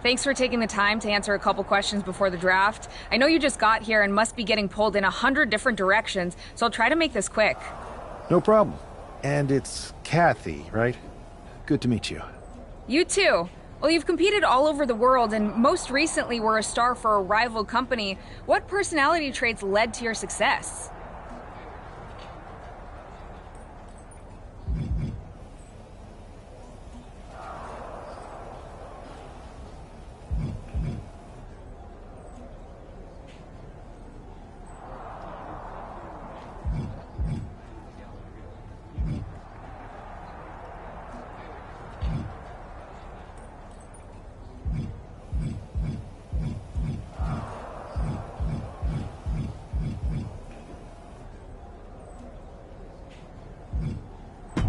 Thanks for taking the time to answer a couple questions before the draft. I know you just got here and must be getting pulled in 100 different directions, so I'll try to make this quick. No problem. And it's Kathy, right? Good to meet you. You too. Well, you've competed all over the world and most recently were a star for a rival company. What personality traits led to your success?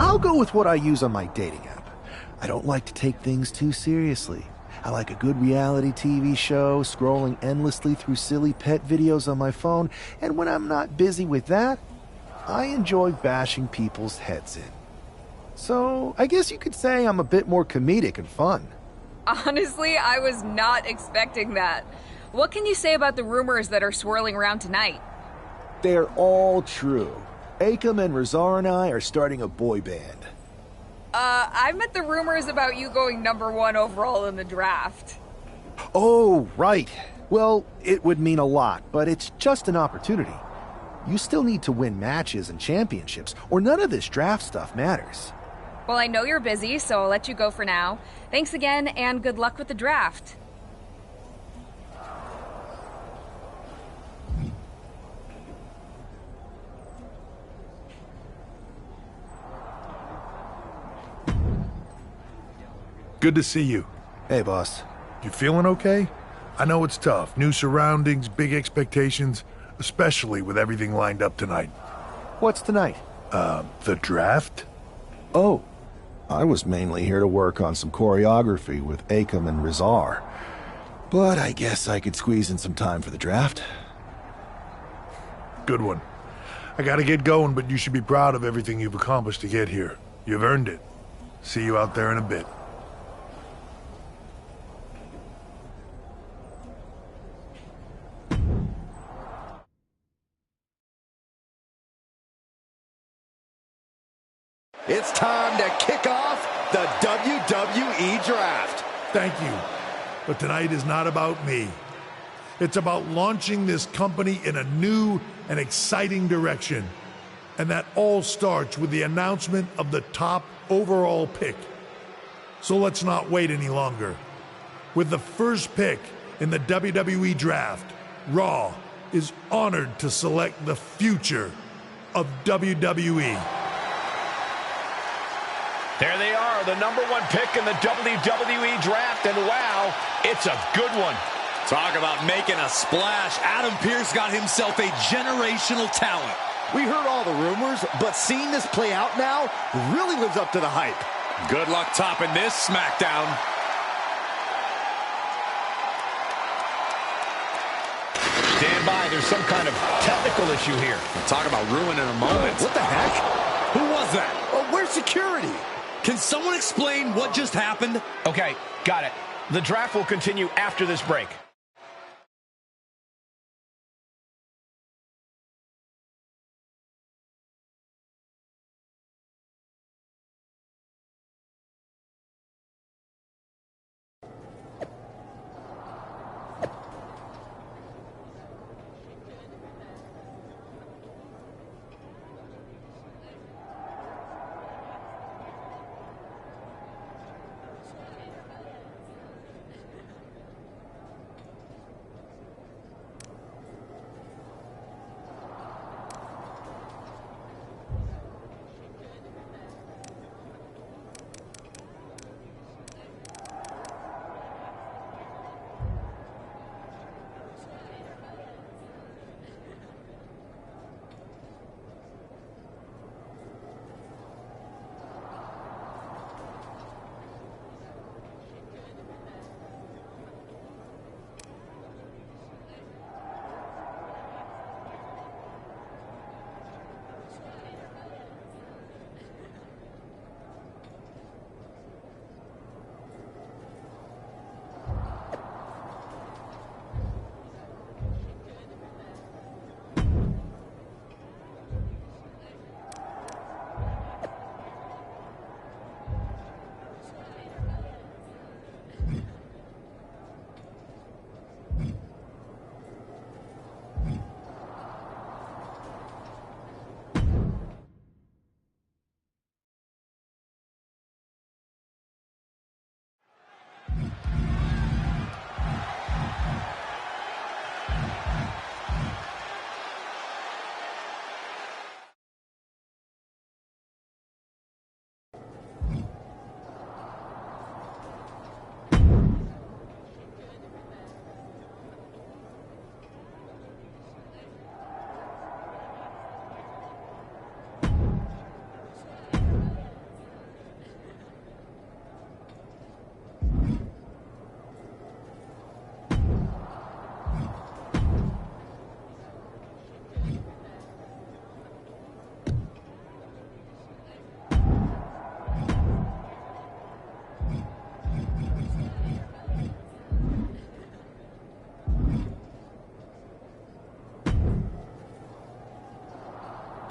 I'll go with what I use on my dating app. I don't like to take things too seriously. I like a good reality TV show, scrolling endlessly through silly pet videos on my phone, and when I'm not busy with that, I enjoy bashing people's heads in. So, I guess you could say I'm a bit more comedic and fun. Honestly, I was not expecting that. What can you say about the rumors that are swirling around tonight? They're all true. Akam and Razar and I are starting a boy band. I meant the rumors about you going #1 overall in the draft. Oh, right. Well, it would mean a lot, but it's just an opportunity. You still need to win matches and championships, or none of this draft stuff matters. Well, I know you're busy, so I'll let you go for now. Thanks again, and good luck with the draft. Good to see you. Hey, boss. You feeling okay? I know it's tough. New surroundings, big expectations, especially with everything lined up tonight. What's tonight? The draft? Oh, I was mainly here to work on some choreography with Akam and Razar. But I guess I could squeeze in some time for the draft. Good one. I gotta get going, but you should be proud of everything you've accomplished to get here. You've earned it. See you out there in a bit. It's time to kick off the WWE Draft. Thank you. But tonight is not about me. It's about launching this company in a new and exciting direction. And that all starts with the announcement of the top overall pick. So let's not wait any longer. With the first pick in the WWE Draft, Raw is honored to select the future of WWE. There they are, the #1 pick in the WWE Draft, and wow, it's a good one. Talk about making a splash. Adam Pearce got himself a generational talent. We heard all the rumors, but seeing this play out now really lives up to the hype. Good luck topping this SmackDown. Stand by, there's some kind of technical issue here. Talk about ruining a moment. What the heck? Who was that? Oh, where's security? Can someone explain what just happened? Okay, got it. The draft will continue after this break.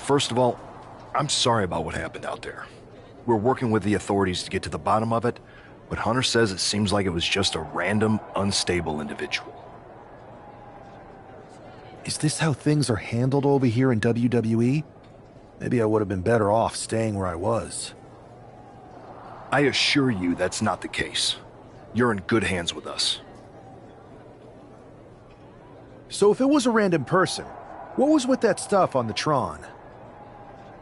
First of all, I'm sorry about what happened out there. We're working with the authorities to get to the bottom of it, but Hunter says it seems like it was just a random, unstable individual. Is this how things are handled over here in WWE? Maybe I would have been better off staying where I was. I assure you that's not the case. You're in good hands with us. So if it was a random person, what was with that stuff on the Tron?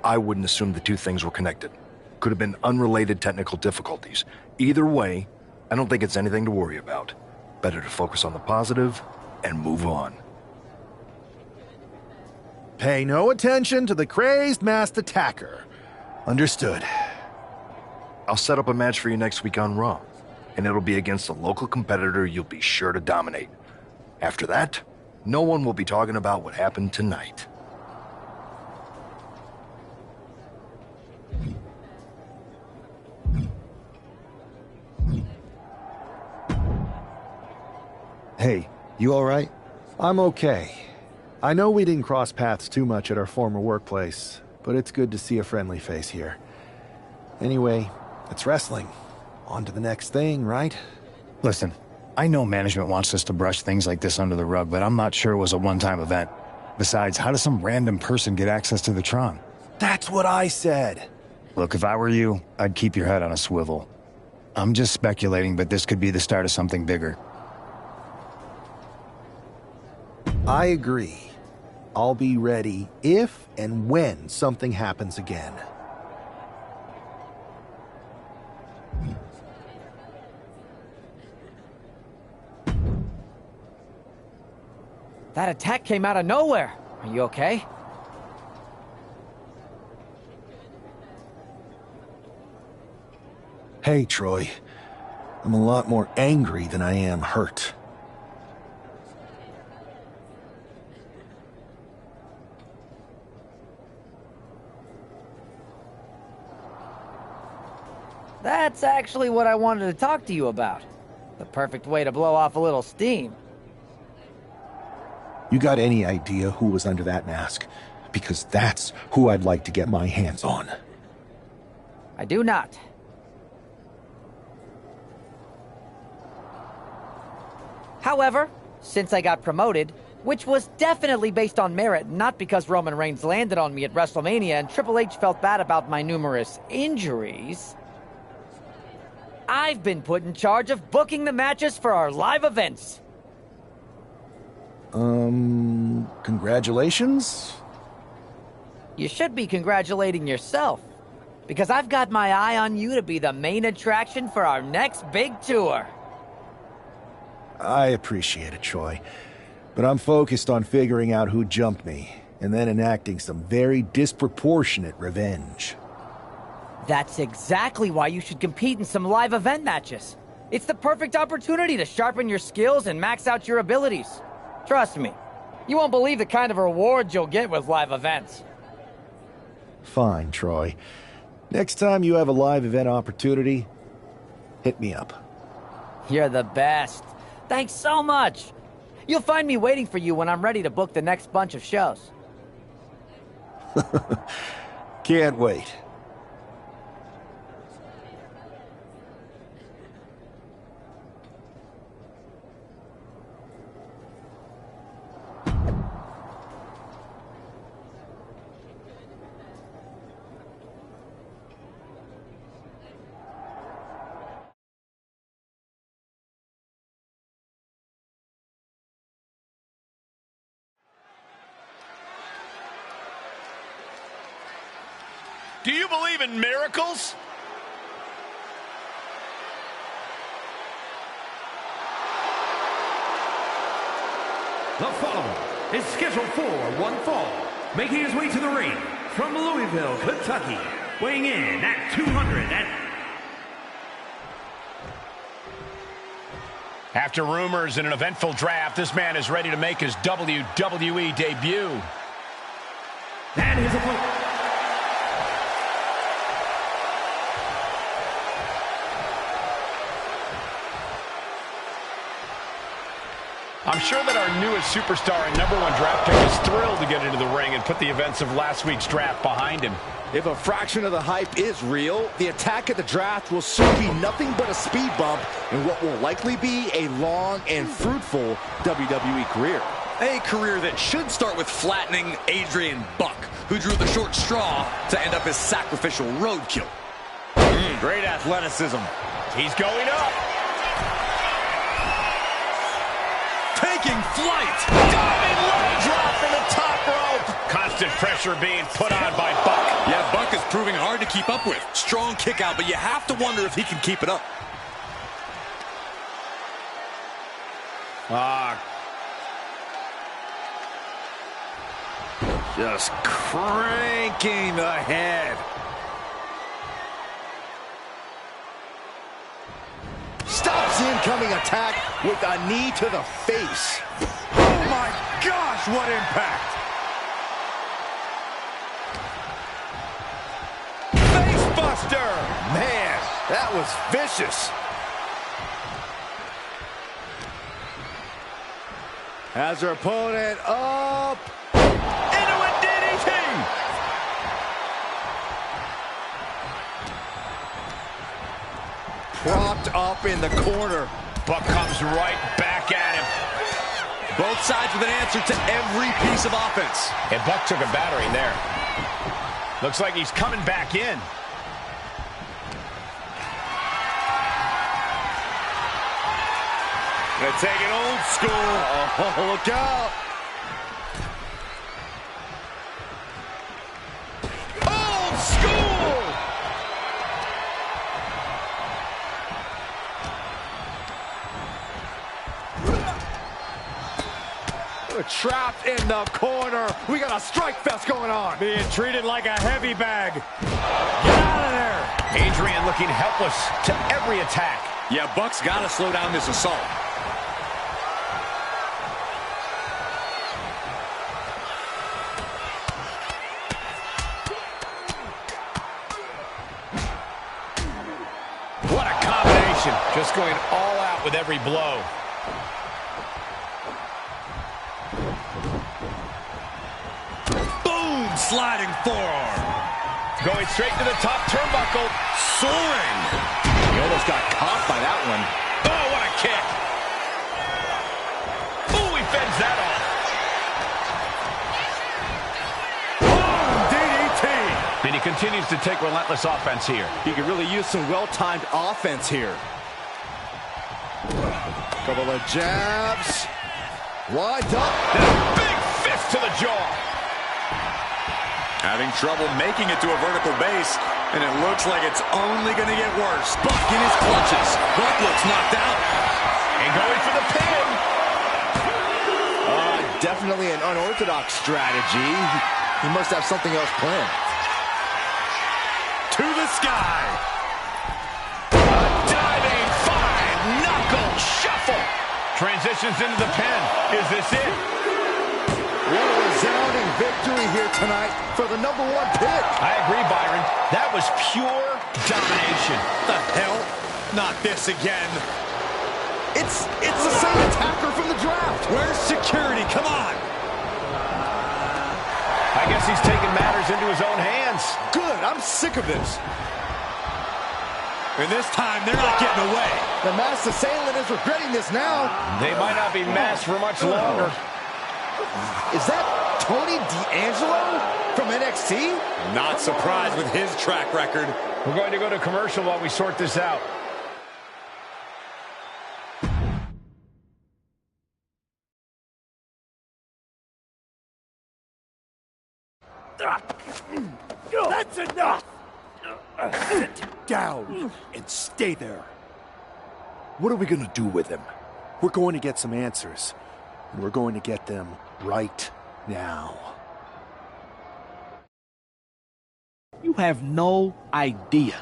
I wouldn't assume the two things were connected. Could have been unrelated technical difficulties. Either way, I don't think it's anything to worry about. Better to focus on the positive and move on. Pay no attention to the crazed masked attacker. Understood. I'll set up a match for you next week on Raw, and it'll be against a local competitor you'll be sure to dominate. After that, no one will be talking about what happened tonight. Hey, you alright? I'm okay. I know we didn't cross paths too much at our former workplace, but it's good to see a friendly face here. Anyway, it's wrestling. On to the next thing, right? Listen, I know management wants us to brush things like this under the rug, but I'm not sure it was a one-time event. Besides, how does some random person get access to the Tron? That's what I said. Look, if I were you, I'd keep your head on a swivel. I'm just speculating, but this could be the start of something bigger. I agree. I'll be ready if and when something happens again. That attack came out of nowhere. Are you okay? Hey, Troy. I'm a lot more angry than I am hurt. That's actually what I wanted to talk to you about. The perfect way to blow off a little steam. You got any idea who was under that mask? Because that's who I'd like to get my hands on. I do not. However, since I got promoted, which was definitely based on merit, not because Roman Reigns landed on me at WrestleMania and Triple H felt bad about my numerous injuries, I've been put in charge of booking the matches for our live events. Congratulations? You should be congratulating yourself, because I've got my eye on you to be the main attraction for our next big tour. I appreciate it, Troy. But I'm focused on figuring out who jumped me, and then enacting some very disproportionate revenge. That's exactly why you should compete in some live event matches. It's the perfect opportunity to sharpen your skills and max out your abilities. Trust me, you won't believe the kind of rewards you'll get with live events. Fine, Troy. Next time you have a live event opportunity, hit me up. You're the best. Thanks so much. You'll find me waiting for you when I'm ready to book the next bunch of shows. Can't wait. Do you believe in miracles? The following is scheduled for one fall, making his way to the ring from Louisville, Kentucky, weighing in at 200 and... After rumors and an eventful draft, this man is ready to make his WWE debut. And his opponent... I'm sure that our newest superstar and #1 draft pick is thrilled to get into the ring and put the events of last week's draft behind him. If a fraction of the hype is real, the attack at the draft will soon be nothing but a speed bump in what will likely be a long and fruitful WWE career. A career that should start with flattening Adrian Buck, who drew the short straw to end up as sacrificial roadkill. Great athleticism. He's going up. Taking flight. Diving low drop from the top rope. Constant pressure being put on by Buck. Yeah, Buck is proving hard to keep up with. Strong kick out, but you have to wonder if he can keep it up. Just cranking the head. Stops the incoming attack with a knee to the face. Oh my gosh, what impact! Facebuster! Man, that was vicious. Has her opponent up. Into a DDT. Propped up in the corner. Buck comes right back at him. Both sides with an answer to every piece of offense. And Buck took a battering there. Looks like he's coming back in. Gonna take it old school. Oh, look out. Old school! We're trapped in the corner. We got a strike fest going on. Being treated like a heavy bag. Get out of there. Adrian looking helpless to every attack. Yeah, Buck's got to slow down this assault. What a combination. Just going all out with every blow. Boom! Sliding forearm. Going straight to the top turnbuckle. Soaring. He almost got caught by that one. Oh, what a kick. Ooh, he fends that off. DDT. And he continues to take relentless offense here. He could really use some well-timed offense here. Couple of jabs. Lined up. And a big fist to the jaw. Having trouble making it to a vertical base, and it looks like it's only going to get worse. Buck in his clutches. Buck looks knocked out. And going for the pin. Definitely an unorthodox strategy. He must have something else planned. To the sky. A diving five-knuckle shuffle. Transitions into the pin. Is this it? What a resounding victory here tonight for the #1 pick. I agree, Byron. That was pure domination. The hell? Not this again. It's the same attacker from the draft. Where's security? Come on. I guess he's taking matters into his own hands. Good. I'm sick of this. And this time, they're not getting away. The masked assailant is regretting this now. They might not be masked for much longer. Is that Tony D'Angelo from NXT? Not surprised with his track record. We're going to go to commercial while we sort this out. That's enough! Sit down and stay there. What are we gonna do with him? We're going to get some answers, and we're going to get them right now. You have no idea.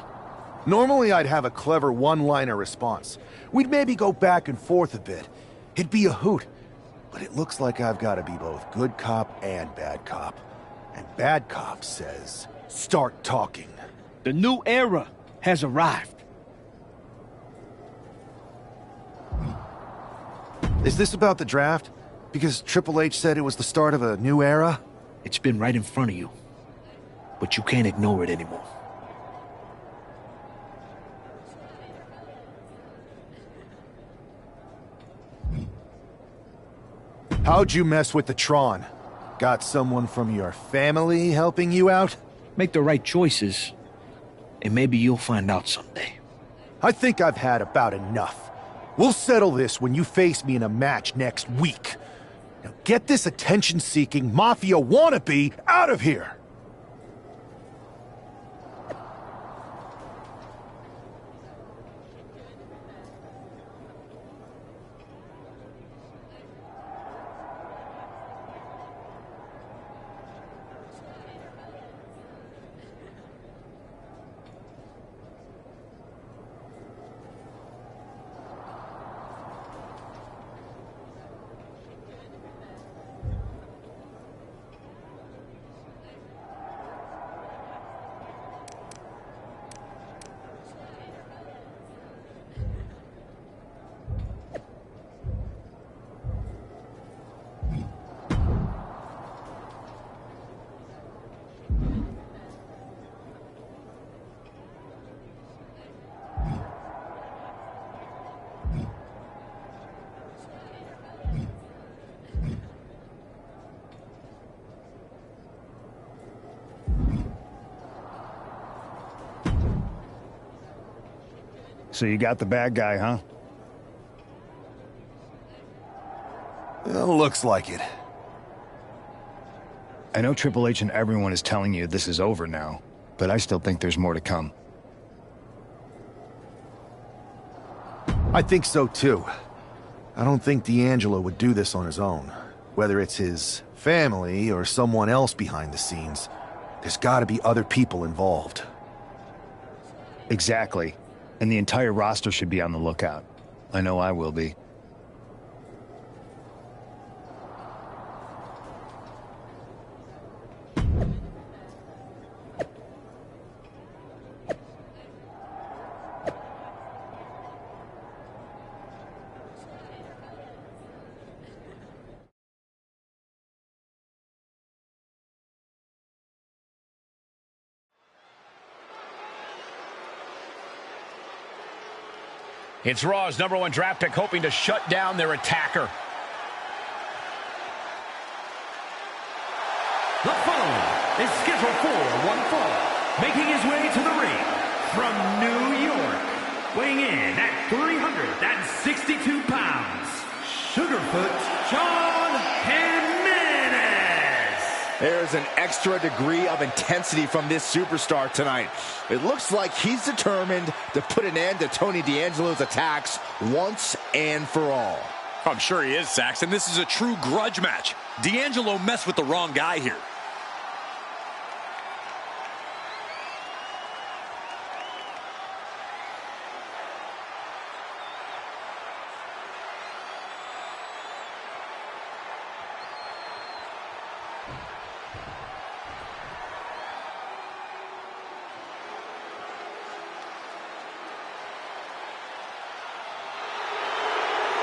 Normally I'd have a clever one-liner response. We'd maybe go back and forth a bit. It'd be a hoot. But it looks like I've got to be both good cop and bad cop. And bad cop says, start talking. The new era has arrived. Is this about the draft? Because Triple H said it was the start of a new era? It's been right in front of you, but you can't ignore it anymore. How'd you mess with the Tron? Got someone from your family helping you out? Make the right choices, and maybe you'll find out someday. I think I've had about enough. We'll settle this when you face me in a match next week. Now get this attention-seeking mafia wannabe out of here! So you got the bad guy, huh? Well, looks like it. I know Triple H and everyone is telling you this is over now, but I still think there's more to come. I think so too. I don't think D'Angelo would do this on his own. Whether it's his family or someone else behind the scenes, there's gotta be other people involved. Exactly. And the entire roster should be on the lookout. I know I will be. It's Raw's #1 draft pick hoping to shut down their attacker. The following is scheduled for one fall, making his way to the ring from New York, weighing in at 362 pounds, Sugarfoot John Jimenez. There's an extra degree of intensity from this superstar tonight. It looks like he's determined to put an end to Tony D'Angelo's attacks once and for all. I'm sure he is, Saxon. This is a true grudge match. D'Angelo messed with the wrong guy here.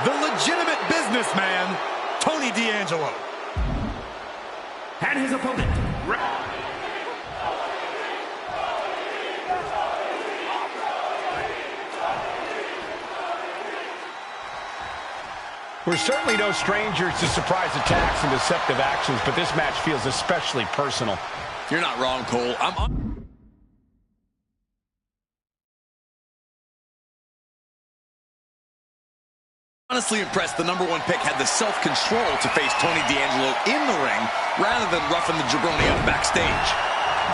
The legitimate businessman, Tony D'Angelo. And his opponent, We're certainly no strangers to surprise attacks and deceptive actions, but this match feels especially personal. You're not wrong, Cole. Honestly impressed the #1 pick had the self-control to face Tony D'Angelo in the ring rather than roughing the jabroni up backstage.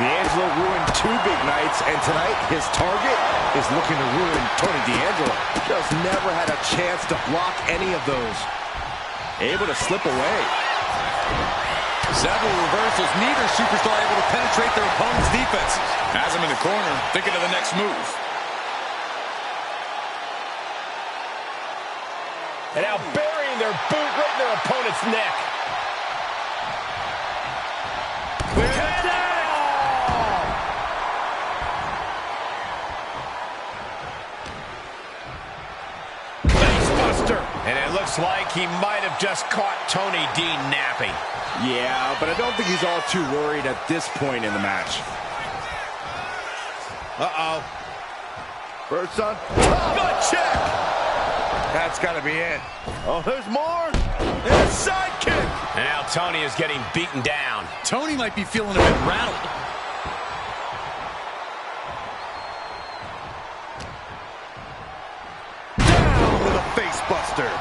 D'Angelo ruined 2 big nights, and tonight his target is looking to ruin Tony D'Angelo. Just never had a chance to block any of those. Able to slip away. Several reversals, neither superstar able to penetrate their opponent's defense. Has him in the corner, thinking of the next move. And now burying their boot right in their opponent's neck. Buster. And it looks like he might have just caught Tony D napping. Yeah, but I don't think he's all too worried at this point in the match. Uh-oh. First on top. Good check. That's got to be it. Oh, there's more. And a sidekick. Now Tony is getting beaten down. Tony might be feeling a bit rattled. Down with a face buster.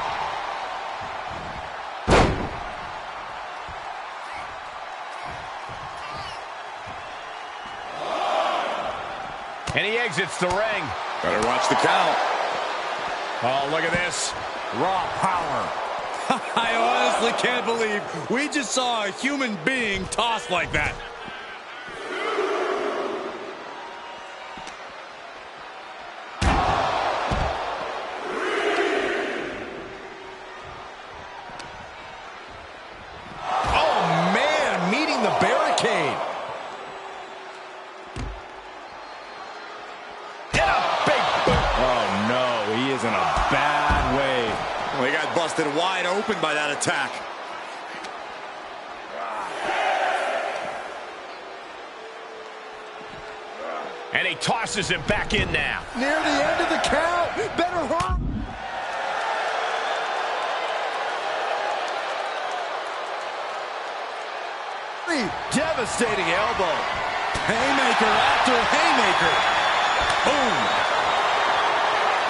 And he exits the ring. Better watch the count. Oh, look at this. Raw power. I honestly can't believe we just saw a human being tossed like that. Oh, man, meeting the barricade. In a bad way. Well, he got busted wide open by that attack. And he tosses him back in now. Near the end of the count. Better hurry. Devastating elbow. Haymaker after haymaker. Boom.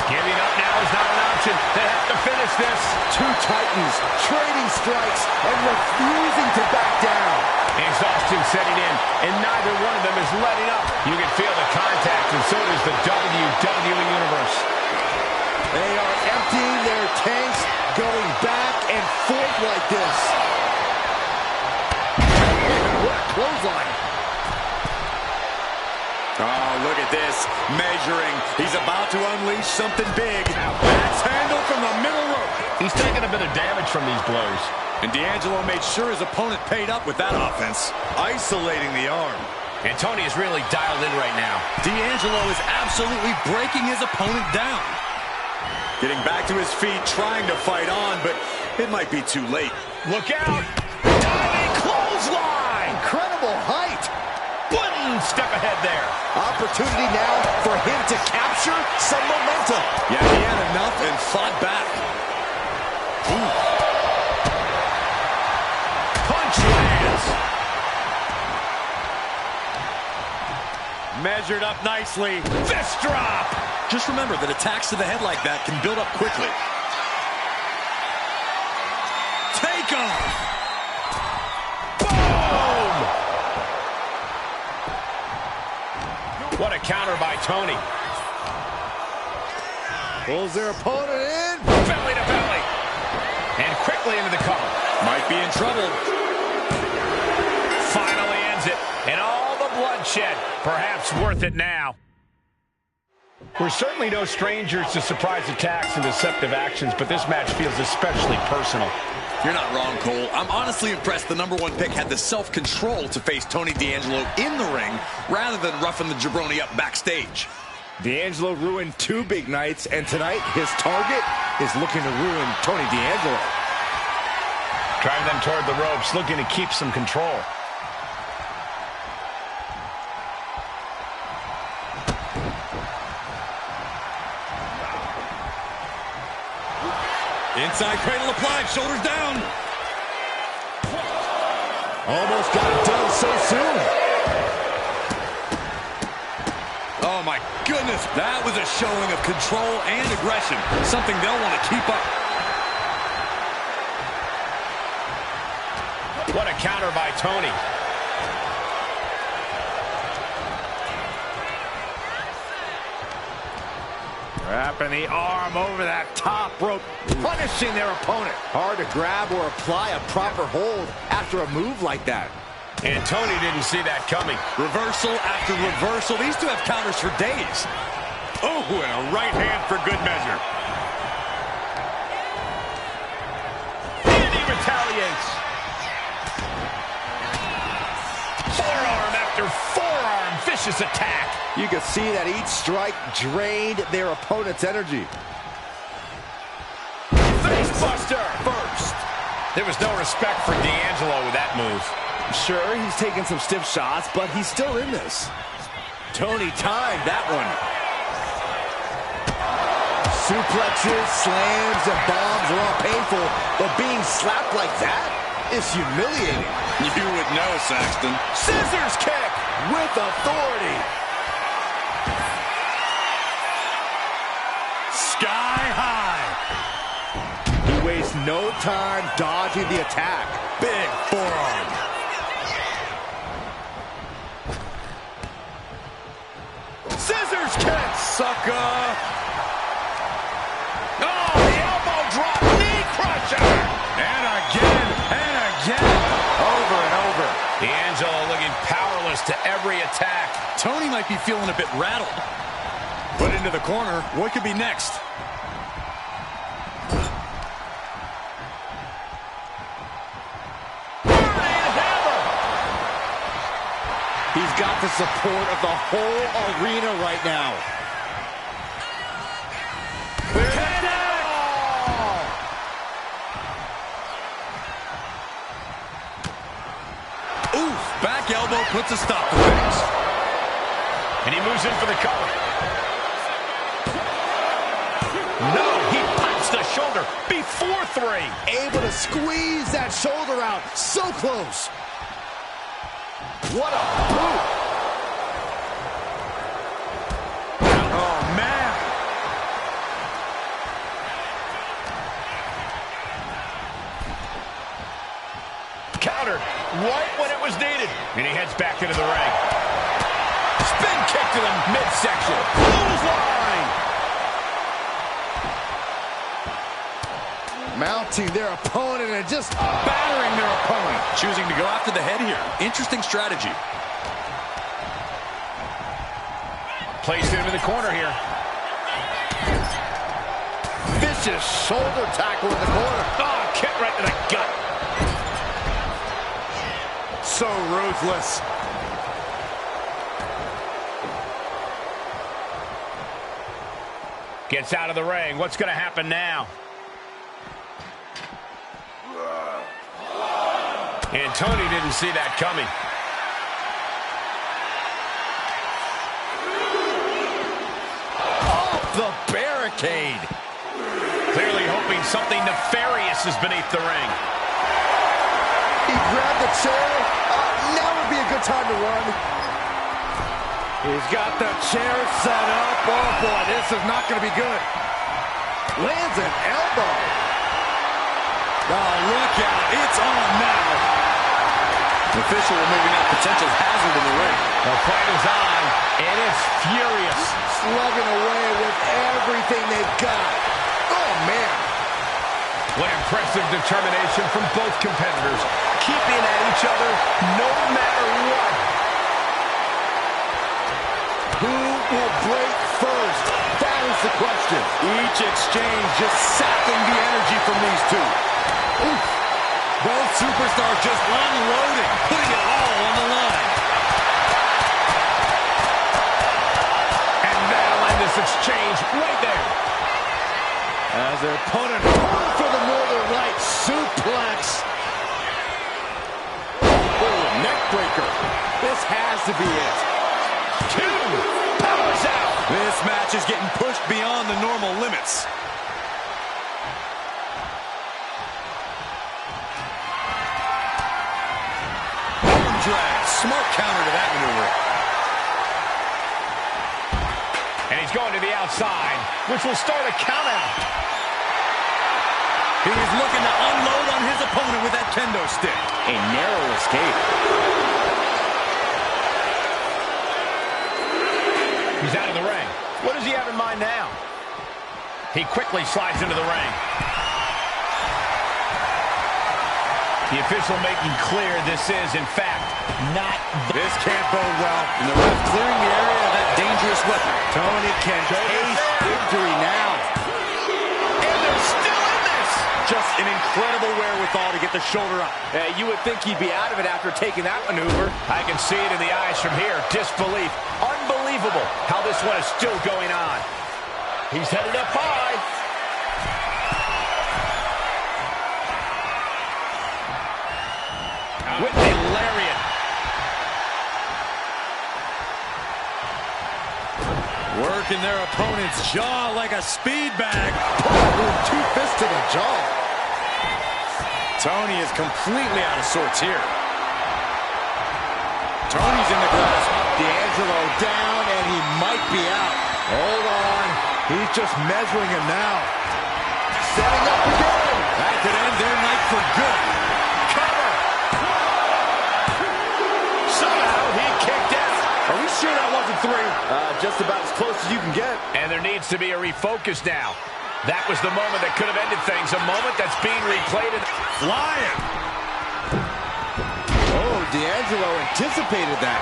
Giving up now is not an option. They have to finish this. Two titans trading strikes and refusing to back down. Exhaustion setting in, and neither one of them is letting up. You can feel the contact, and so does the WWE Universe. They are emptying their tanks, going back and forth like this. What a clothesline. Oh, look at this. Measuring. He's about to unleash something big. Axe handle from the middle rope. He's taking a bit of damage from these blows. And D'Angelo made sure his opponent paid up with that offense. Isolating the arm. And Tony is really dialed in right now. D'Angelo is absolutely breaking his opponent down. Getting back to his feet, trying to fight on, but it might be too late. Look out. Diving clothesline. Incredible height. One step ahead there. Opportunity now for him to capture some momentum. Yeah, he had enough and fought back. Ooh. Punch lands. Measured up nicely. Fist drop. Just remember that attacks to the head like that can build up quickly. Take off. What a counter by Tony. Pulls their opponent in. Belly to belly. And quickly into the cover. Might be in trouble. Finally ends it. And all the bloodshed. Perhaps worth it now. We're certainly no strangers to surprise attacks and deceptive actions, but this match feels especially personal. You're not wrong, Cole. I'm honestly impressed the #1 pick had the self-control to face Tony D'Angelo in the ring rather than roughing the jabroni up backstage. D'Angelo ruined 2 big nights, and tonight his target is looking to ruin Tony D'Angelo. Driving them toward the ropes, looking to keep some control. Inside cradle applied, shoulders down. Almost got it done so soon. Oh my goodness, that was a showing of control and aggression, something they'll want to keep up. What a counter by Tony. Wrapping the arm over that top rope, punishing their opponent. Hard to grab or apply a proper hold after a move like that. And Tony didn't see that coming. Reversal after reversal. These two have counters for days. Oh, and a right hand for good measure. And he retaliates. Forearm after forearm. Vicious attack. You can see that each strike drained their opponent's energy. Buster first. There was no respect for D'Angelo with that move. Sure, he's taking some stiff shots, but he's still in this. Tony timed that one. Suplexes, slams, and bombs are all painful, but being slapped like that is humiliating. You would know, Saxton. Scissors kick with authority. Sky high. He wastes no time dodging the attack. Big forearm. Scissors kick, sucker. Oh, the elbow drop, knee crusher. And again. Over and over. D'Angelo looking powerless to every attack. Tony might be feeling a bit rattled. Put into the corner. What could be next? He's got the support of the whole arena right now. Oof, back elbow puts a stop to things. And he moves in for the cover. No, he pops the shoulder before 3. Able to squeeze that shoulder out. So close. What a boot. Oh, man. Countered right when it was needed. And he heads back into the ring. Spin kick to the midsection. Clothesline. Mounting their opponent and just battering their opponent. Choosing to go after the head here. Interesting strategy. Placed him in the corner here. Vicious shoulder tackle in the corner. Oh, kick right to the gut. So ruthless. Gets out of the ring. What's going to happen now? And Tony didn't see that coming. Off the barricade. Clearly hoping something nefarious is beneath the ring. He grabbed the chair. Now would be a good time to run. He's got the chair set up. Oh, boy, this is not going to be good. Lands an elbow. Oh, look out. It's on now. The official removing that potential hazard in the ring. The fight is on, and it's furious. Slugging away with everything they've got. Oh, man. What impressive determination from both competitors, keeping at each other no matter what. Who will break first? That is the question. Each exchange just sapping the energy from these two. Oof. Both superstars just unloading, putting it all on the line. And that'll end this exchange right there. As their opponent going for the Northern Light suplex. Oh, neck breaker. This has to be it. 2 powers out. This match is getting pushed beyond the normal limits. Arm drag. Smart counter to that maneuver. And he's going to the outside, which will start a count out. He is looking to unload on his opponent with that kendo stick. A narrow escape. He's out of the ring. What does he have in mind now? He quickly slides into the ring. The official making clear this is, in fact, not... This can't bode well. And the ref clearing the area of that dangerous weapon. Tony can taste victory now. And they're still in this! Just an incredible wherewithal to get the shoulder up. You would think he'd be out of it after taking that maneuver. I can see it in the eyes from here. Disbelief. Unbelievable how this one is still going on. He's headed up high. Working their opponent's jaw like a speed bag. Ooh, 2 fists to the jaw. Tony is completely out of sorts here. Tony's in the grasp. D'Angelo down, and he might be out. Hold on. He's just measuring him now. Setting up again. That could end their night for good. Cover. Somehow he kicked out. Are we sure that wasn't 3? Just about as close as you can get. And there needs to be a refocus now. That was the moment that could have ended things. A moment that's being replayed. Flying. Oh, D'Angelo anticipated that.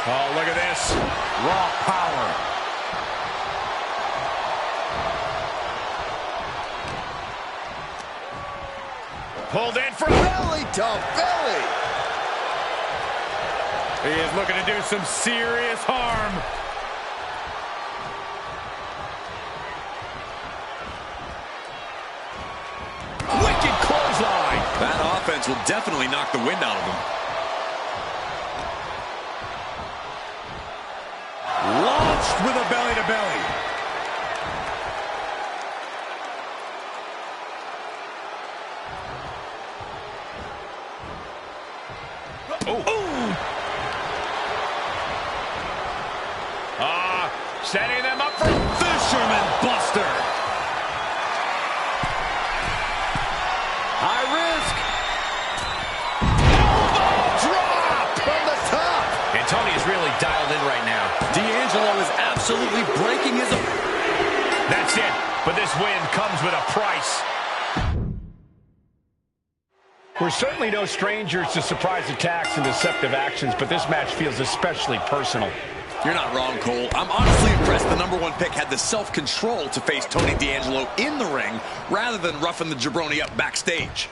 Oh, look at this. Raw power. Pulled in for Belly to belly. He is looking to do some serious harm. Wicked clothesline. That offense will definitely knock the wind out of him. Launched with a belly-to-belly. Setting them up for Fisherman Buster. High risk. Elbow drop from the top. And Tony is really dialed in right now. D'Angelo is absolutely breaking his... That's it. But this win comes with a price. We're certainly no strangers to surprise attacks and deceptive actions, but this match feels especially personal. You're not wrong, Cole. I'm honestly impressed the #1 pick had the self-control to face Tony D'Angelo in the ring rather than roughing the jabroni up backstage.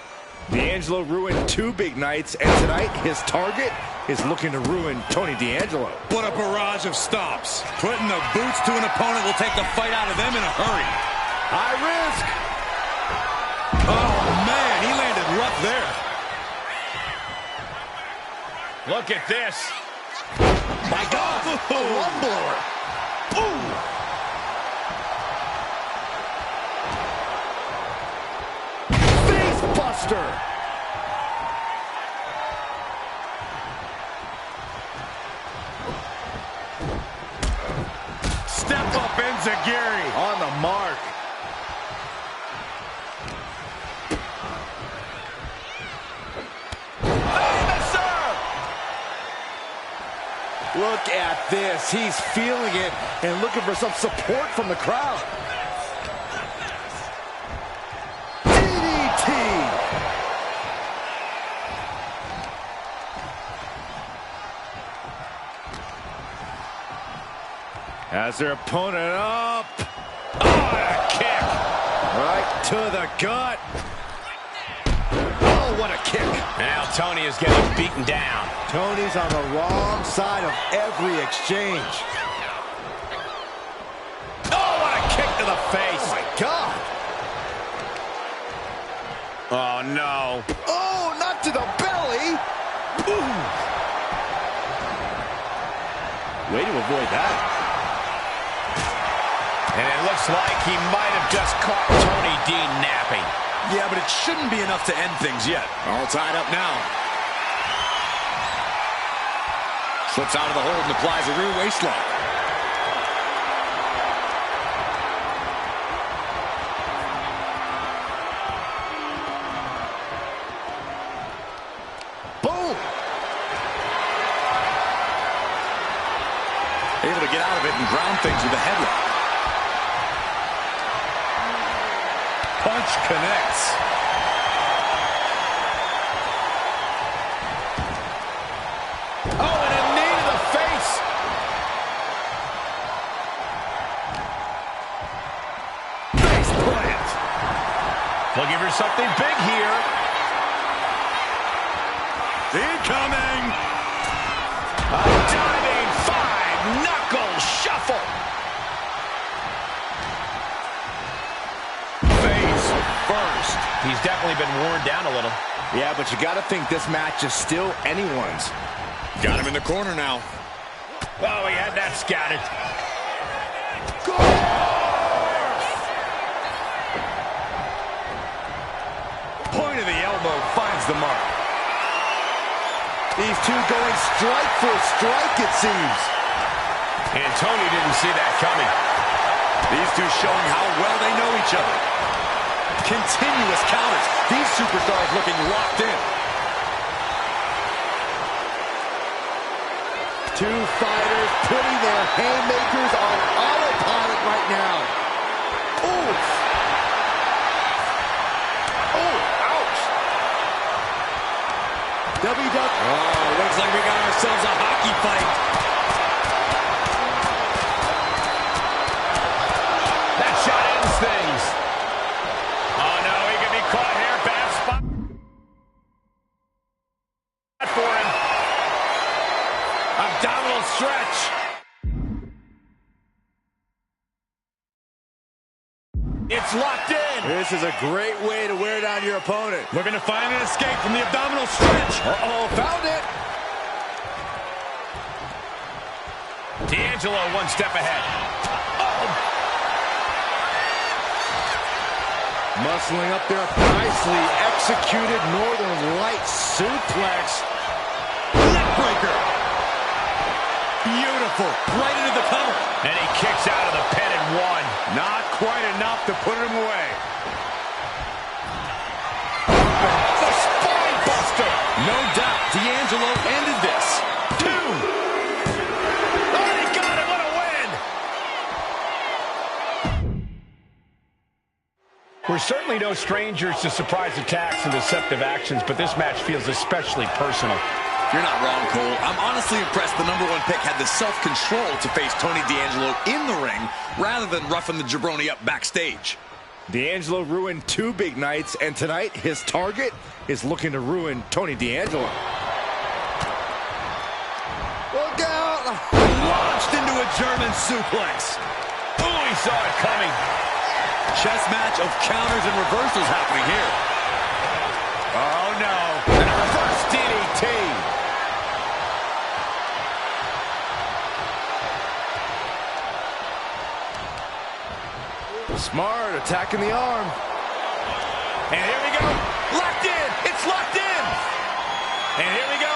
D'Angelo ruined 2 big nights, and tonight his target is looking to ruin Tony D'Angelo. What a barrage of stomps. Putting the boots to an opponent will take the fight out of them in a hurry. High risk. Oh, man, he landed rough there. Look at this. My God, a lung blower. Ooh. Face buster. Step up Enziguri. On the mark. Look at this. He's feeling it and looking for some support from the crowd. DDT. As their opponent up. Oh, a kick. Right to the gut. Oh, what a kick. Now Tony is getting beaten down. Tony's on the wrong side of every exchange. Oh, what a kick to the face. Oh, my God. Oh, no. Oh, not to the belly. Ooh. Way to avoid that. And it looks like he might have just caught Tony D napping. Yeah, but it shouldn't be enough to end things yet. All tied up now. Slips out of the hold and applies a rear waistlock. Boom. Able to get out of it and ground things with a headlock. Punch connects. Oh, and a knee to the face. Face plant. Looking for something big here. Incoming. A diving 5-knuckle shuffle. Face first. He's definitely been worn down a little. Yeah, but you got to think this match is still anyone's. Got him in the corner now. Oh, he had that scouted. Point of the elbow finds the mark. These two going strike for strike, it seems. And Tony didn't see that coming. These two showing how well they know each other. Continuous counters. These superstars looking locked in. Two fighters putting their haymakers on autopilot right now. Oof. Oh, ouch. WWE. Oh, looks like we got ourselves a hockey fight. That shot ends things. Oh, no, he can be caught here. Bad spot for him. Abdominal stretch. It's locked in. This is a great way to wear down your opponent. Looking to find an escape from the abdominal stretch. Uh-oh, found it. D'Angelo one step ahead. Oh. Muscling up there, nicely executed Northern Lights suplex. Neckbreaker. Beautiful. Right into the cover. And he kicks out of the pin and one. Not quite enough to put him away. The spine buster. No doubt, D'Angelo ended this. 2. Oh, he got it. What a win. We're certainly no strangers to surprise attacks and deceptive actions, but this match feels especially personal. You're not wrong, Cole. I'm honestly impressed the #1 pick had the self-control to face Tony D'Angelo in the ring rather than roughing the jabroni up backstage. D'Angelo ruined 2 big nights, and tonight his target is looking to ruin Tony D'Angelo. Look out! Launched into a German suplex. Oh, he saw it coming. Chess match of counters and reversals happening here. Oh, no. And a reverse DDT. Smart, attacking the arm. And here we go. Locked in. It's locked in. And here we go.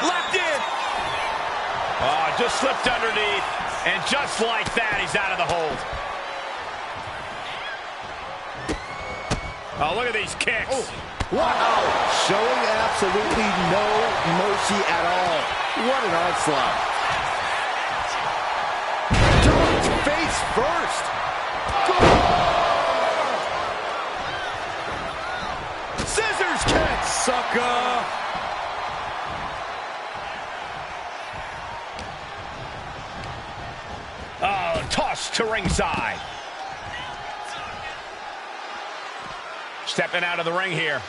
Locked in. Oh, just slipped underneath. And just like that, he's out of the hold. Oh, look at these kicks. Oh, wow. Showing absolutely no mercy at all. What an onslaught. Ducked face first. Scissors kick, sucker. Oh, tossed to ringside. Stepping out of the ring here.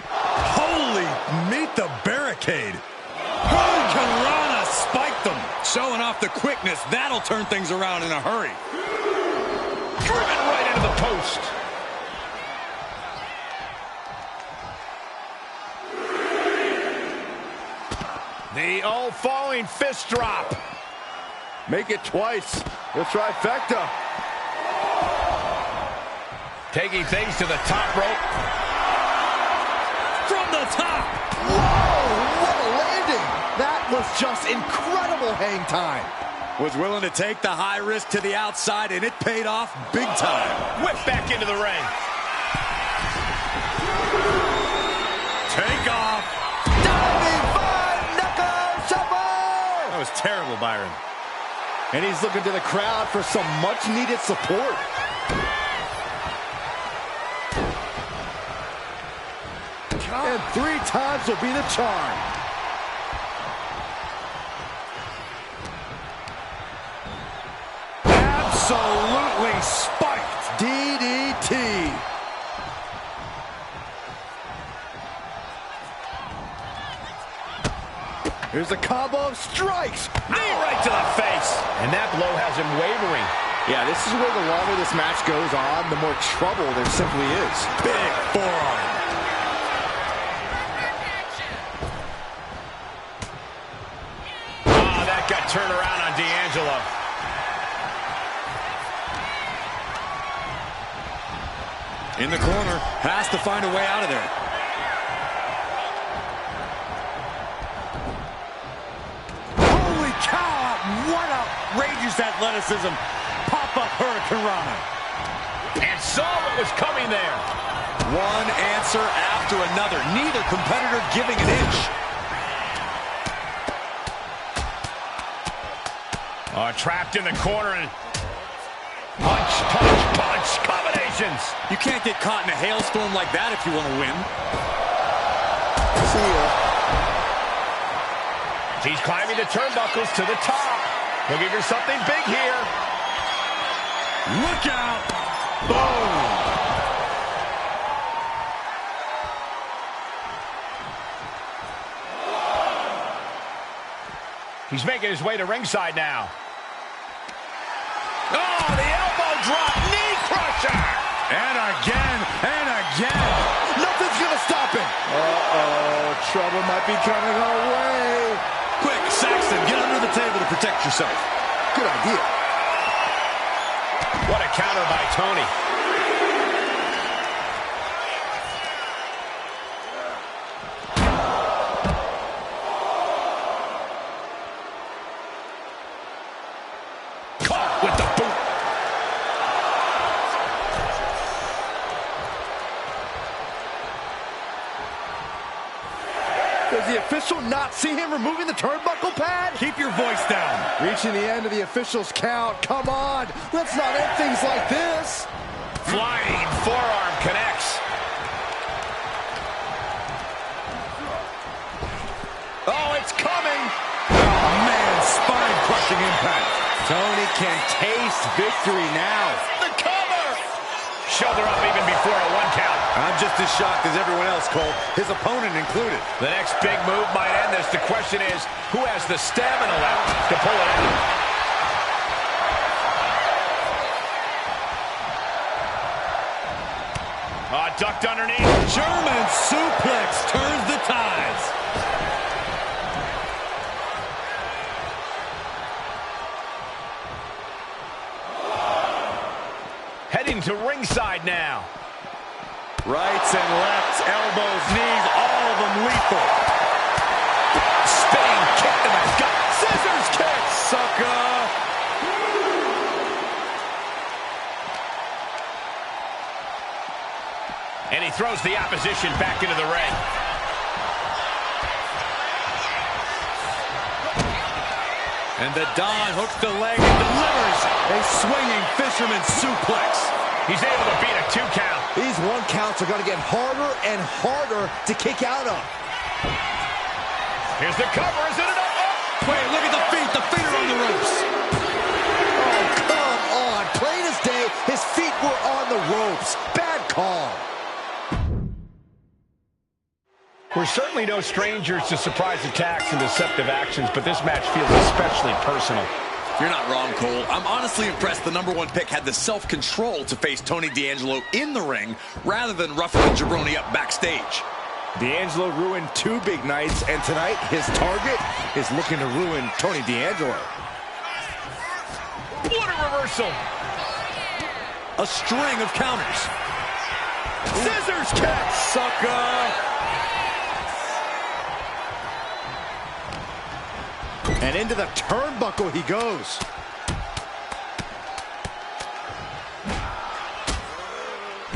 Holy, meet the barricade. Hurricane Rana spiked them. Showing off the quickness, that'll turn things around in a hurry. Driven right into the post. The old falling fist drop. Make it twice. The trifecta. Taking things to the top rope. From the top. Whoa, what a landing. That was just incredible hang time. Was willing to take the high risk to the outside, and it paid off big time. Whip back into the ring. Take off. Diving five-knuckle shuffle. That was terrible, Byron. And he's looking to the crowd for some much-needed support. And 3 times will be the charm. Absolutely spiked. DDT. Here's a combo of strikes. Knee right to the face. And that blow has him wavering. Yeah, this is where the longer this match goes on, the more trouble there simply is. Big forearm. that got turned around on D'Angelo. In the corner, has to find a way out of there. Holy cow! What outrageous athleticism! Pop-up hurricanrana. And saw what was coming there. One answer after another. Neither competitor giving an inch. Trapped in the corner and punch, punch, punch combinations. You can't get caught in a hailstorm like that if you want to win. See ya. He's climbing the turnbuckles to the top. Looking for something big here. Look out! Boom! He's making his way to ringside now. Oh, the elbow drop, knee crusher! And again, and again. Nothing's gonna stop him. Uh-oh, trouble might be coming our way. Quick, Saxton, get under the table to protect yourself. Good idea. What a counter by Tony. Caught with the boot. Does the official not see him removing the turnbuckle pad? Keep your voice down. Reaching the end of the official's count. Come on, let's not end things like this. Flying forearm connects. Oh, it's coming. Oh, man, spine-crushing impact. Tony can taste victory now. The cover. Shoulder up even before a 1 count. I'm just as shocked as everyone else, Cole, his opponent included. The next big move might end this. The question is, who has the stamina left to pull it out? Ducked underneath. German suplex turns the tides. Heading to ringside now. Rights and lefts, elbows, knees, all of them lethal. Spinning kick to the gut. Scissors kick. Sucker. And he throws the opposition back into the ring. And the Don hooks the leg and delivers a swinging fisherman suplex. He's able to beat a 2 count. These 1 counts are going to get harder and harder to kick out of. Here's the cover. Is it enough? Oh. Wait, look at the feet. The feet are on the ropes. Oh, come on. Plain as day, his feet were on the ropes. Bad call. We're certainly no strangers to surprise attacks and deceptive actions, but this match feels especially personal. You're not wrong, Cole. I'm honestly impressed the #1 pick had the self-control to face Tony D'Angelo in the ring rather than roughing the jabroni up backstage. D'Angelo ruined 2 big nights, and tonight his target is looking to ruin Tony D'Angelo. What a reversal. A string of counters. Scissors kick. Sucker. And into the turnbuckle he goes.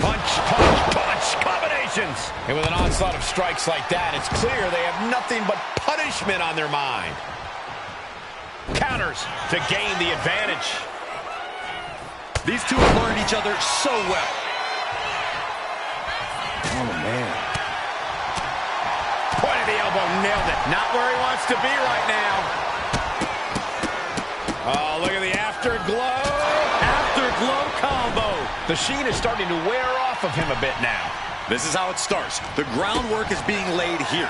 Punch, punch, punch combinations. And with an onslaught of strikes like that, it's clear they have nothing but punishment on their mind. Counters to gain the advantage. These two have learned each other so well. Oh, man. Point of the elbow, nailed it. Not where he wants to be right now. Oh, look at the afterglow. Afterglow combo. The sheen is starting to wear off of him a bit now. This is how it starts. The groundwork is being laid here.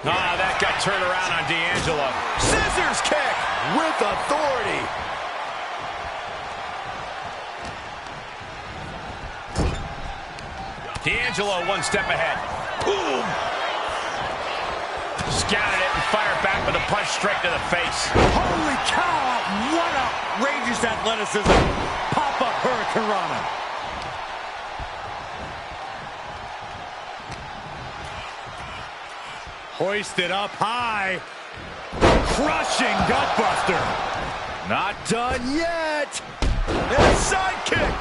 Ah, that got turned around on D'Angelo. Scissors kick With authority. D'Angelo 1 step ahead. Boom. scouted it and fired back with a punch straight to the face. Holy cow! What outrageous athleticism! Pop-up Hurricane Rana. Hoisted up high. Crushing gutbuster. Not done yet. And a sidekick.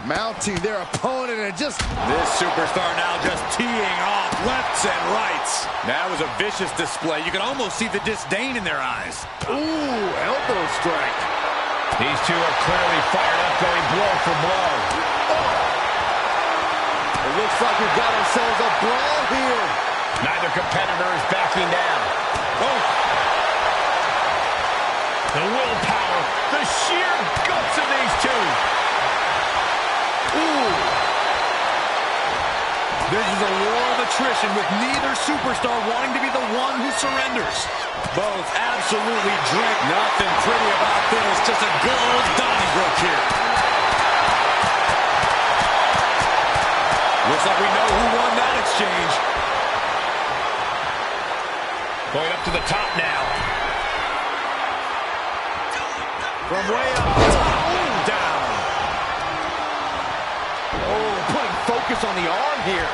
Mounting their opponent and just... This superstar now just teeing off lefts and rights. That was a vicious display. You can almost see the disdain in their eyes. Ooh, elbow strike. These two are clearly fired up, going blow for blow. Oh. It looks like we've got ourselves a brawl here. Neither competitor is backing down. Oh. The willpower, the sheer guts of these two. Ooh. This is a war of attrition with neither superstar wanting to be the one who surrenders. Both absolutely drink. Nothing pretty about this. Just a good old Donnybrook here. Looks like we know who won that exchange. Going up to the top now. From way up top. Down. Oh, putting focus on the arm here.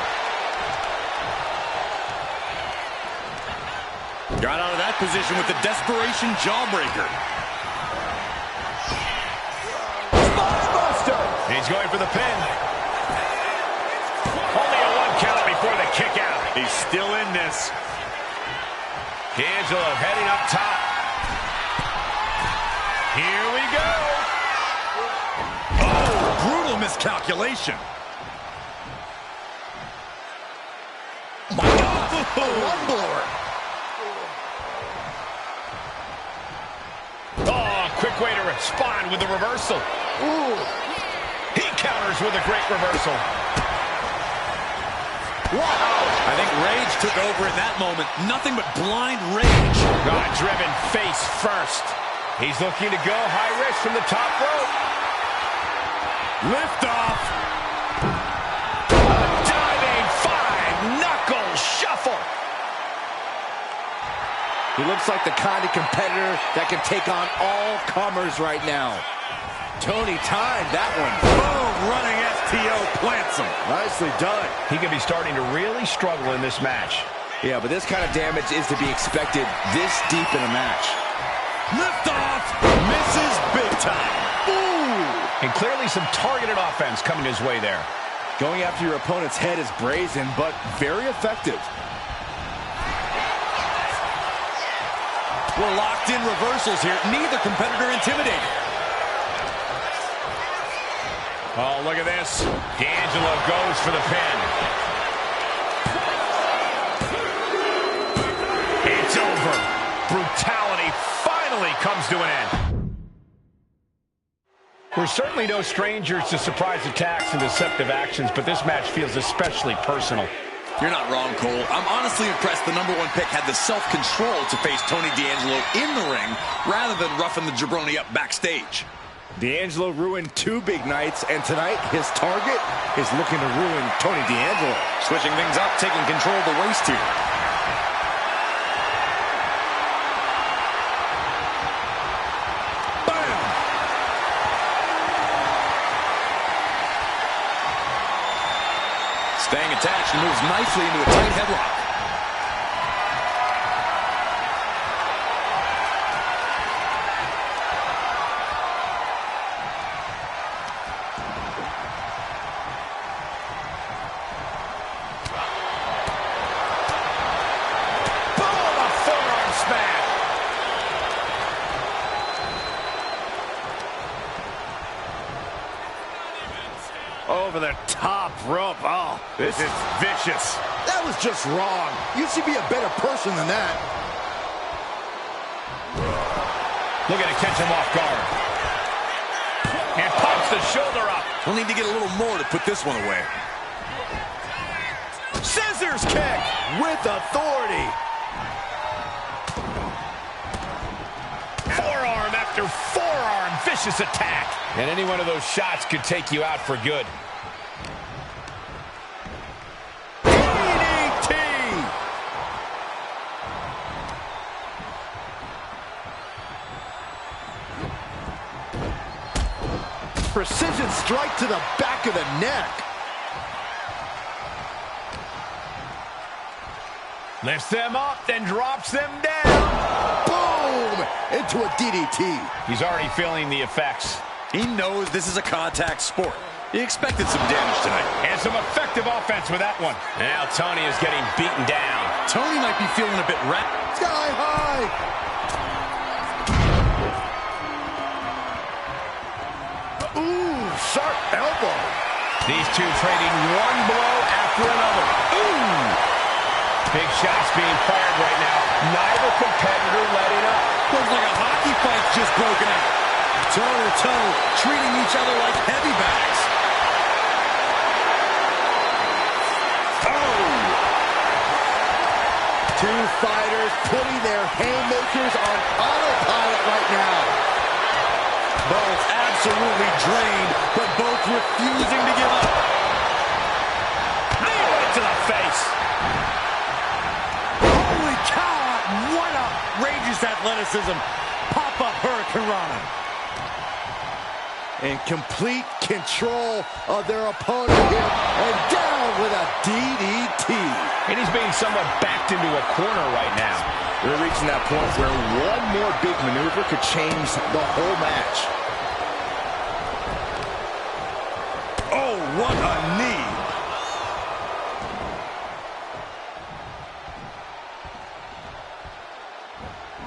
Got out of that position with the desperation jawbreaker. Spinebuster! He's going for the pin. Only a 1 count before the kick out. He's still in this. D'Angelo heading up top. Here we go. Oh, brutal miscalculation. My God, one blower. Oh, quick way to respond with the reversal. Ooh. He counters with a great reversal. Wow. I think rage took over in that moment. Nothing but blind rage. God-driven face first. He's looking to go high risk from the top rope. Lift off. A diving 5-knuckle shuffle. He looks like the kind of competitor that can take on all comers right now. Tony timed that one. Boom, running STO plants him. Nicely done. He could be starting to really struggle in this match. Yeah, but this kind of damage is to be expected this deep in a match. Lift off, misses big time. Ooh. And clearly some targeted offense coming his way there. Going after your opponent's head is brazen, but very effective. We're locked in reversals here. Neither competitor intimidated. Oh, look at this. D'Angelo goes for the pin. It's over. Brutality finally comes to an end. We're certainly no strangers to surprise attacks and deceptive actions, but this match feels especially personal. You're not wrong, Cole. I'm honestly impressed the #1 pick had the self-control to face Tony D'Angelo in the ring rather than roughing the jabroni up backstage. D'Angelo ruined 2 big nights, and tonight his target is looking to ruin Tony D'Angelo. Switching things up, taking control of the waist here. Bam! Staying attached and moves nicely into a tight headlock. Over the top rope. Oh, this is vicious. That was just wrong. You should be a better person than that. Looking to catch him off guard. And pumps the shoulder up. We'll need to get a little more to put this one away. Scissors kick with authority. Your forearm, vicious attack. And any one of those shots could take you out for good. DDT! Precision strike to the back of the neck. Lifts them up, then drops them down. Boom! Into a DDT. He's already feeling the effects. He knows this is a contact sport. He expected some damage tonight. And some effective offense with that one. Now Tony is getting beaten down. Tony might be feeling a bit wrapped. Sky high! Ooh, sharp elbow. These two trading one blow after another. Ooh! Big shots being fired right now. Neither competitor letting up. Looks like a hockey fight's just broken out. Toe-to-toe, treating each other like heavy bags. Oh! Two fighters putting their haymakers on autopilot right now. Both absolutely drained, but both refusing to give up. Knee right to the face. Holy cow! What outrageous athleticism. Pop-up Hurricane Rana. In complete control of their opponent here, and down with a DDT. And he's being somewhat backed into a corner right now. We're reaching that point where one more big maneuver could change the whole match. Oh, what a knee.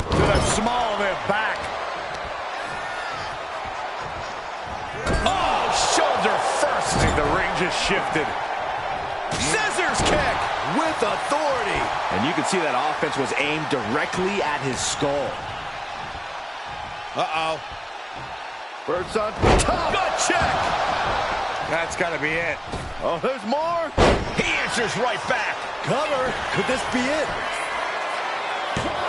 To the small of their back. Oh, shoulder first. I think the ring just shifted. Scissors kick with authority. And you can see that offense was aimed directly at his skull. Uh-oh. Birds on top. Gut check. That's got to be it. Oh, there's more. He answers right back. Cover. Could this be it?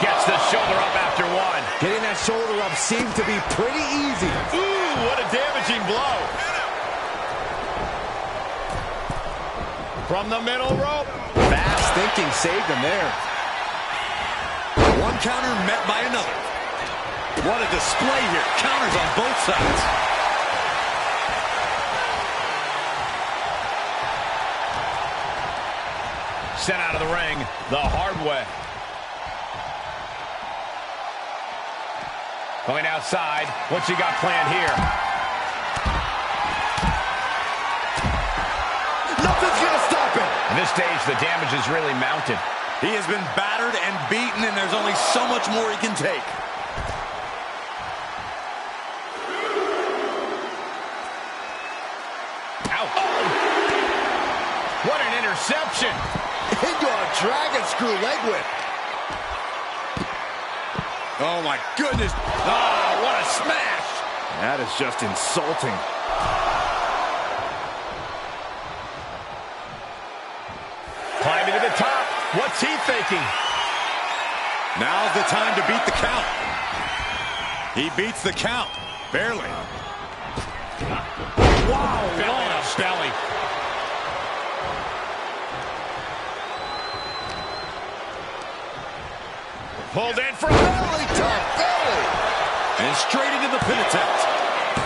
Gets the shoulder up after one. Getting that shoulder up seemed to be pretty easy. Ooh, what a damaging blow. From the middle rope. Fast thinking saved him there. One counter met by another. What a display here. Counters on both sides. Sent out of the ring the hard way. Going outside. What's he got planned here? Nothing's going to stop him. At this stage, the damage is really mounted. He has been battered and beaten, and there's only so much more he can take. Ow. Oh! What an interception. Into a dragon screw leg whip. Oh, my goodness. Oh, what a smash. That is just insulting. Climbing to the top. What's he thinking? Now's the time to beat the count. He beats the count. Barely. Wow, belly to belly. Pulled in from belly to belly. And straight into the pin attempt.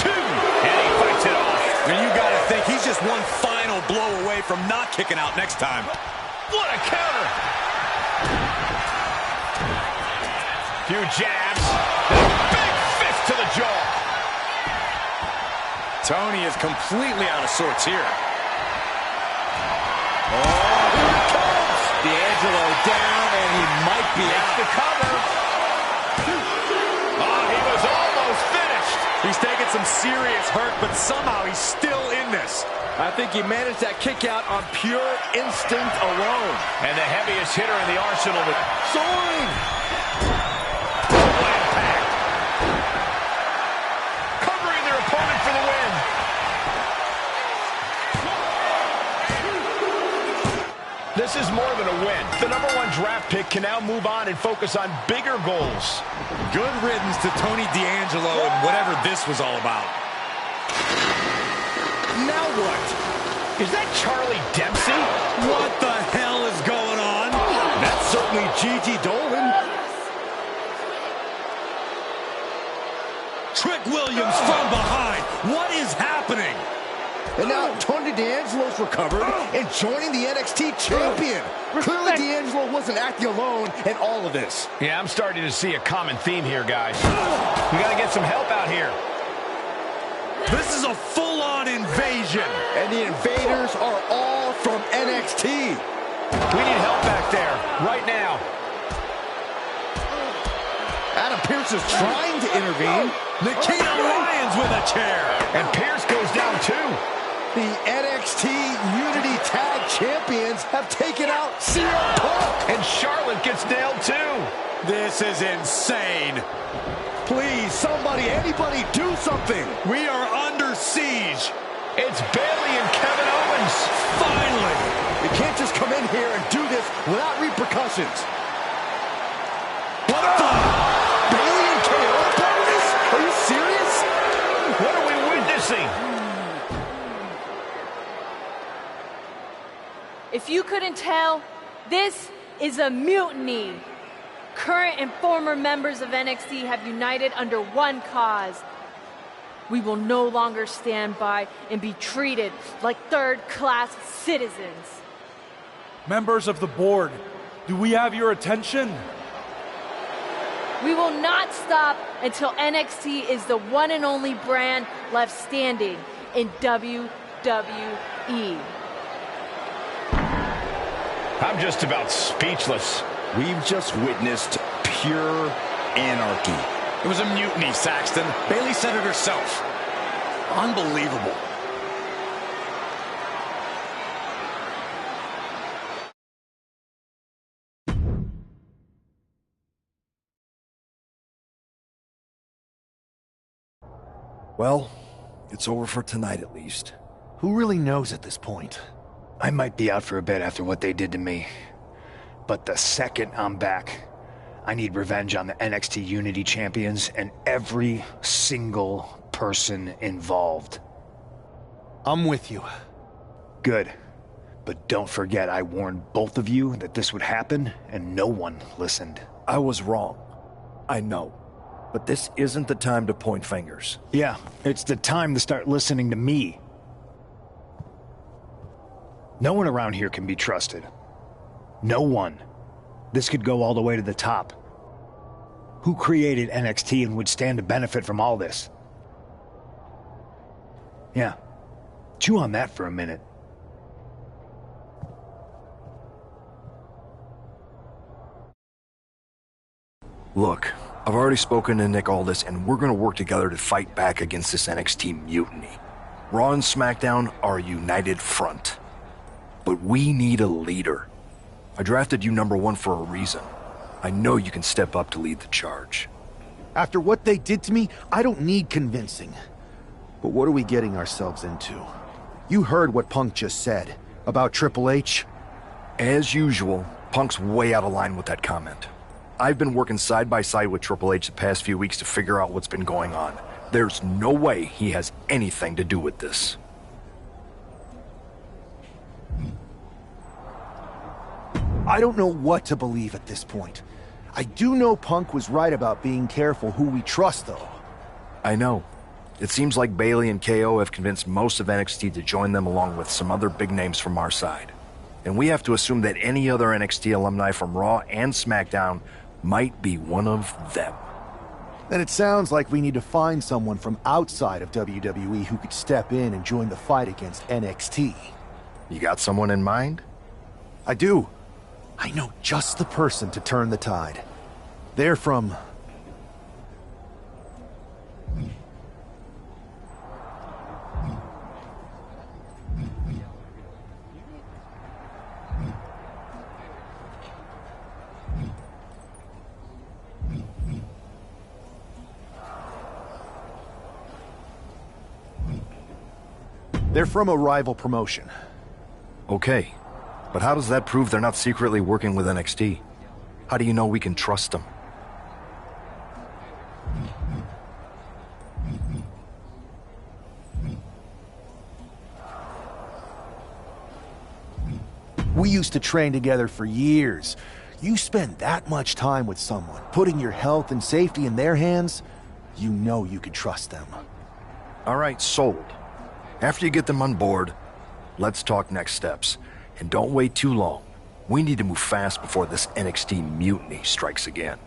Two. And he fights it off. And you got to think he's just one final blow away from not kicking out next time. What a counter. Few jabs. Big fist to the jaw. Tony is completely out of sorts here. Oh, here it comes. D'Angelo down, and he might be out. The cover. Oh, he was almost finished. He's taking some serious hurt, but somehow he's still in this. I think he managed that kick out on pure instinct alone. And the heaviest hitter in the arsenal. Soaring. Impact. Covering their opponent for the win. The this is more than a win. The #1 draft pick can now move on and focus on bigger goals. Good riddance to Tony D'Angelo and whatever this was all about. Now what? Is that Charlie Dempsey? What the hell is going on? That's certainly Gigi Dolan. Trick Williams from behind. What is happening? And now Tony D'Angelo's recovered and joining the NXT champion. Clearly D'Angelo wasn't acting alone in all of this. Yeah, I'm starting to see a common theme here, guys. We got to get some help out here. This is a full-on invasion. And the invaders are all from NXT. We need help back there, right now. Adam Pearce is trying to intervene. Nikita Lyons with a chair. And Pearce goes down too. The NXT Unity Tag Champions have taken out CM Punk. And Charlotte gets nailed too. This is insane. Please, somebody, anybody, do something. We are under siege. It's Bayley and Kevin Owens. Finally. You can't just come in here and do this without repercussions. What the? Bayley and KO are part of this? Are you serious? What are we witnessing? If you couldn't tell, this is a mutiny. Current and former members of NXT have united under one cause. We will no longer stand by and be treated like third-class citizens. Members of the board, do we have your attention? We will not stop until NXT is the one and only brand left standing in WWE. I'm just about speechless. We've just witnessed pure anarchy. It was a mutiny, Saxton. Bayley said it herself. Unbelievable. Well, it's over for tonight at least. Who really knows at this point? I might be out for a bit after what they did to me. But the second I'm back, I need revenge on the NXT Unity Champions and every single person involved. I'm with you. Good. But don't forget I warned both of you that this would happen, and no one listened. I was wrong. I know. But this isn't the time to point fingers. Yeah, it's the time to start listening to me. No one around here can be trusted. No one. This could go all the way to the top. Who created NXT and would stand to benefit from all this? Yeah. Chew on that for a minute. Look, I've already spoken to Nick Aldis, and we're gonna work together to fight back against this NXT mutiny. Raw and SmackDown are a united front. But we need a leader. I drafted you #1 for a reason. I know you can step up to lead the charge. After what they did to me, I don't need convincing. But what are we getting ourselves into? You heard what Punk just said about Triple H. As usual, Punk's way out of line with that comment. I've been working side by side with Triple H the past few weeks to figure out what's been going on. There's no way he has anything to do with this. I don't know what to believe at this point. I do know Punk was right about being careful who we trust, though. I know. It seems like Bayley and KO have convinced most of NXT to join them along with some other big names from our side. And we have to assume that any other NXT alumni from Raw and SmackDown might be one of them. Then it sounds like we need to find someone from outside of WWE who could step in and join the fight against NXT. You got someone in mind? I do. I know just the person to turn the tide. They're from... They're from a rival promotion. Okay. But how does that prove they're not secretly working with NXT? How do you know we can trust them? We used to train together for years. You spend that much time with someone, putting your health and safety in their hands, you know you can trust them. All right, sold. After you get them on board, let's talk next steps. And don't wait too long. We need to move fast before this NXT mutiny strikes again.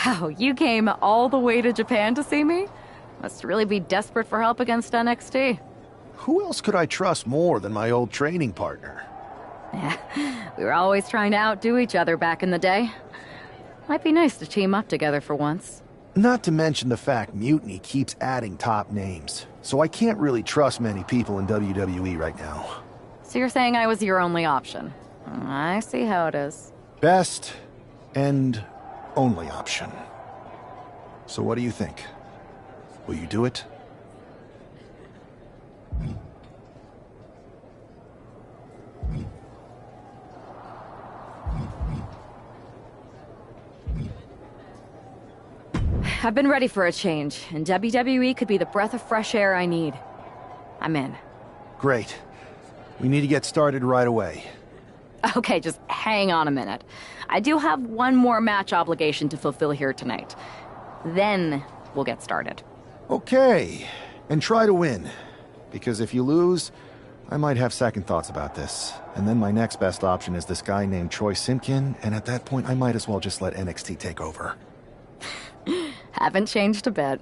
Wow, you came all the way to Japan to see me? Must really be desperate for help against NXT. Who else could I trust more than my old training partner? Yeah, we were always trying to outdo each other back in the day. Might be nice to team up together for once. Not to mention the fact Mutiny keeps adding top names, so I can't really trust many people in WWE right now. So you're saying I was your only option? I see how it is. Best and only option. So what do you think? Will you do it? I've been ready for a change, and WWE could be the breath of fresh air I need. I'm in. Great. We need to get started right away. Okay, just hang on a minute. I do have one more match obligation to fulfill here tonight. Then we'll get started. Okay, and try to win. Because if you lose, I might have second thoughts about this. And then my next best option is this guy named Troy Simpkin, and at that point I might as well just let NXT take over. Haven't changed a bit.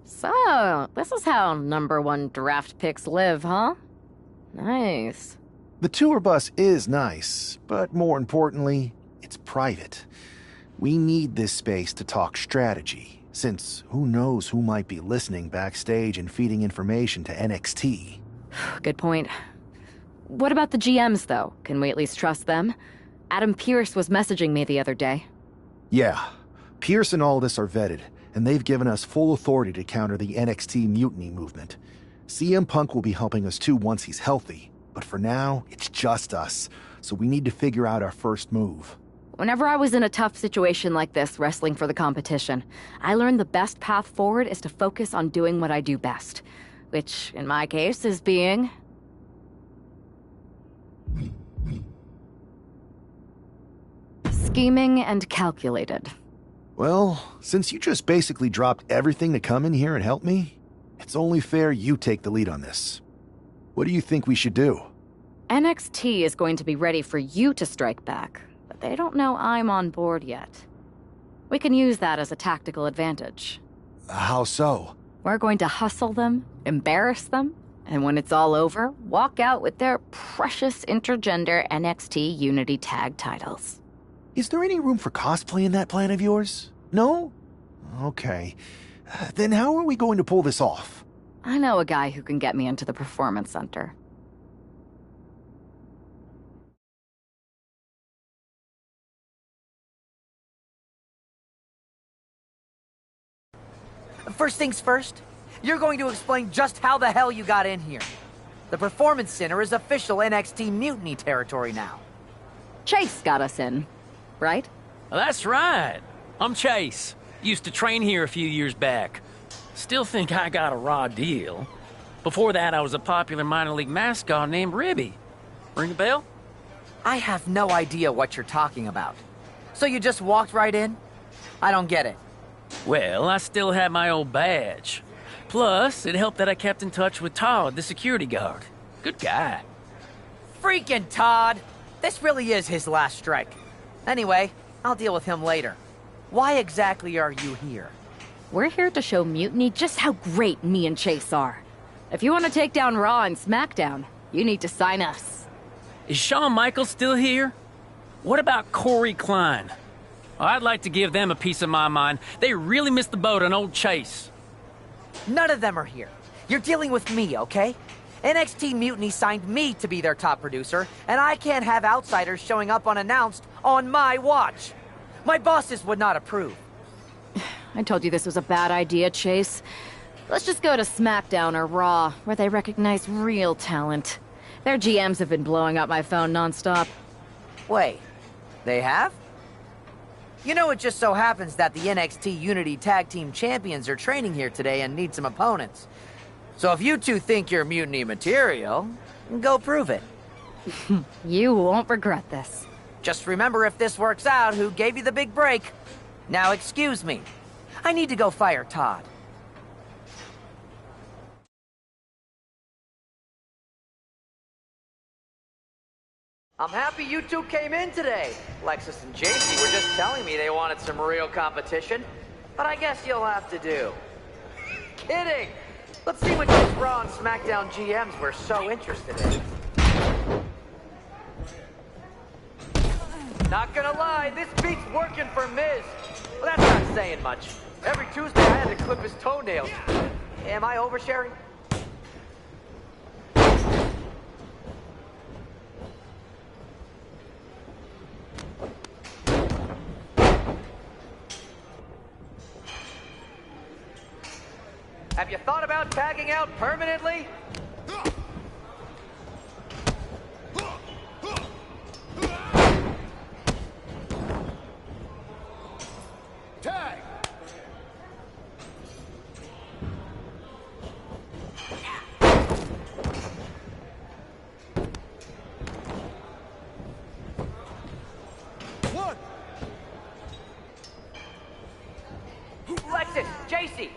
So, this is how #1 draft picks live, huh? Nice. The tour bus is nice, but more importantly, it's private. We need this space to talk strategy, since who knows who might be listening backstage and feeding information to NXT. Good point. What about the GMs, though? Can we at least trust them? Adam Pearce was messaging me the other day. Yeah, Pierce and all this are vetted, and they've given us full authority to counter the NXT mutiny movement. CM Punk will be helping us too once he's healthy, but for now, it's just us, so we need to figure out our first move. Whenever I was in a tough situation like this, wrestling for the competition, I learned the best path forward is to focus on doing what I do best. Which, in my case, is being... scheming and calculated. Well, since you just basically dropped everything to come in here and help me, it's only fair you take the lead on this. What do you think we should do? NXT is going to be ready for you to strike back, but they don't know I'm on board yet. We can use that as a tactical advantage. How so? We're going to hustle them, embarrass them, and when it's all over, walk out with their precious intergender NXT Unity Tag titles. Is there any room for cosplay in that plan of yours? No? Okay. Then how are we going to pull this off? I know a guy who can get me into the Performance Center. First things first, you're going to explain just how the hell you got in here. The Performance Center is official NXT Mutiny territory now. Chase got us in, right? That's right. I'm Chase. Used to train here a few years back. Still think I got a raw deal. Before that, I was a popular minor league mascot named Ribby. Ring a bell? I have no idea what you're talking about. So you just walked right in? I don't get it. Well, I still had my old badge. Plus, it helped that I kept in touch with Todd, the security guard. Good guy. Freaking Todd! This really is his last strike. Anyway, I'll deal with him later. Why exactly are you here? We're here to show Mutiny just how great me and Chase are. If you want to take down Raw and SmackDown, you need to sign us. Is Shawn Michaels still here? What about Corey Klein? Well, I'd like to give them a piece of my mind. They really missed the boat on old Chase. None of them are here. You're dealing with me, okay? NXT Mutiny signed me to be their top producer, and I can't have outsiders showing up unannounced on my watch. My bosses would not approve. I told you this was a bad idea, Chase. Let's just go to SmackDown or Raw, where they recognize real talent. Their GMs have been blowing up my phone nonstop. Wait, they have? You know, it just so happens that the NXT Unity Tag Team Champions are training here today and need some opponents. So if you two think you're Mutiny material, go prove it. You won't regret this. Just remember, if this works out, who gave you the big break. Now excuse me. I need to go fire Todd. I'm happy you two came in today. Lexus and JC were just telling me they wanted some real competition, but I guess you'll have to do. Kidding! Let's see what these Raw and SmackDown GMs were so interested in. Not gonna lie, this beat's working for Miz. Well, that's not saying much. Every Tuesday I had to clip his toenails. Am I oversharing? Have you thought about tagging out permanently? Tag! One! Lexus, JC,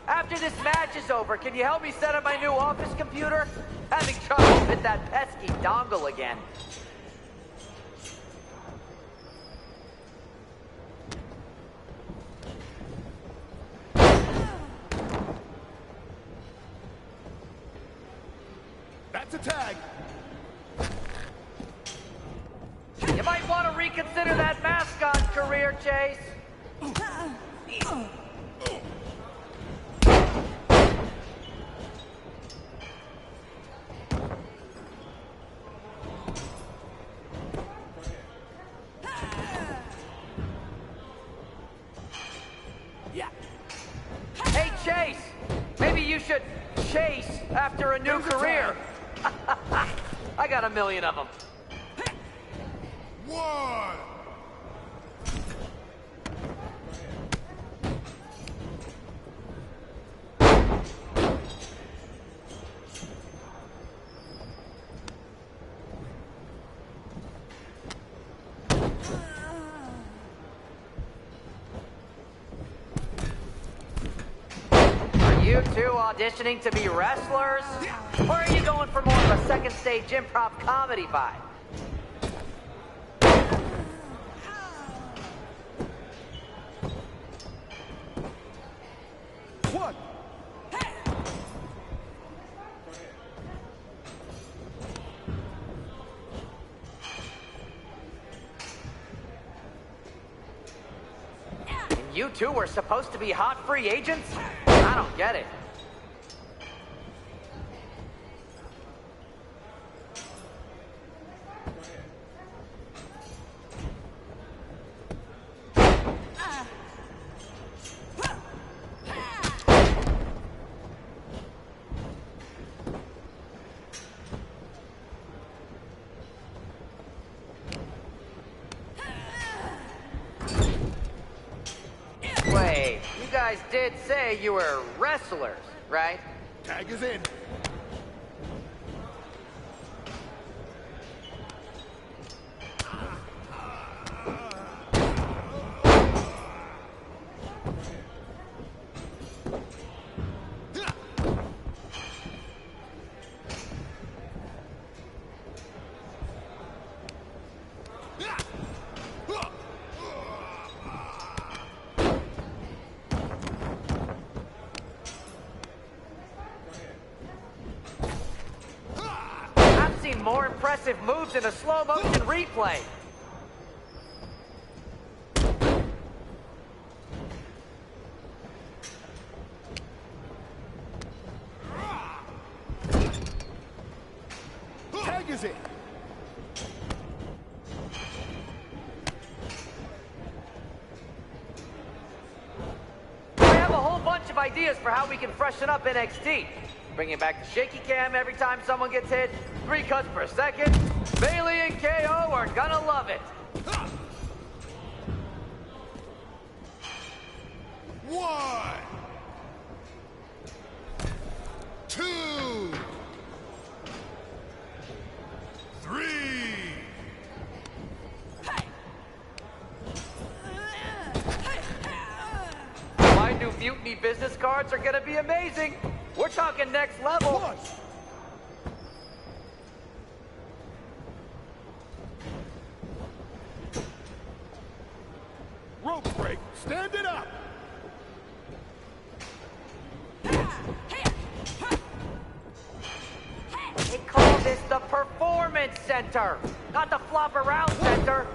after this match is over, can you help me set up my new office computer? Having trouble with that pesky dongle again. to tag. You might want to reconsider that mascot career, Chase. Hey, Chase! Maybe you should chase after a new career. I got a million of them. One. Are you two auditioning to be wrestlers? Or are you going for more of a second stage improv comedy vibe? One. And you two were supposed to be hot free agents? I don't get it. Wait, you guys did say you were wrestlers, right? Tag is in. I've seen more impressive moves in a slow motion replay. Tag is in. I have a whole bunch of ideas for how we can freshen up NXT. Bringing back the shaky cam every time someone gets hit, 3 cuts per second. Bailey and KO are gonna love it. One. Two. Three. My new Mutiny business cards are gonna be amazing. We're talking next level. One. Rope break. Stand it up. They call this the Performance Center, not the Flop Around Center.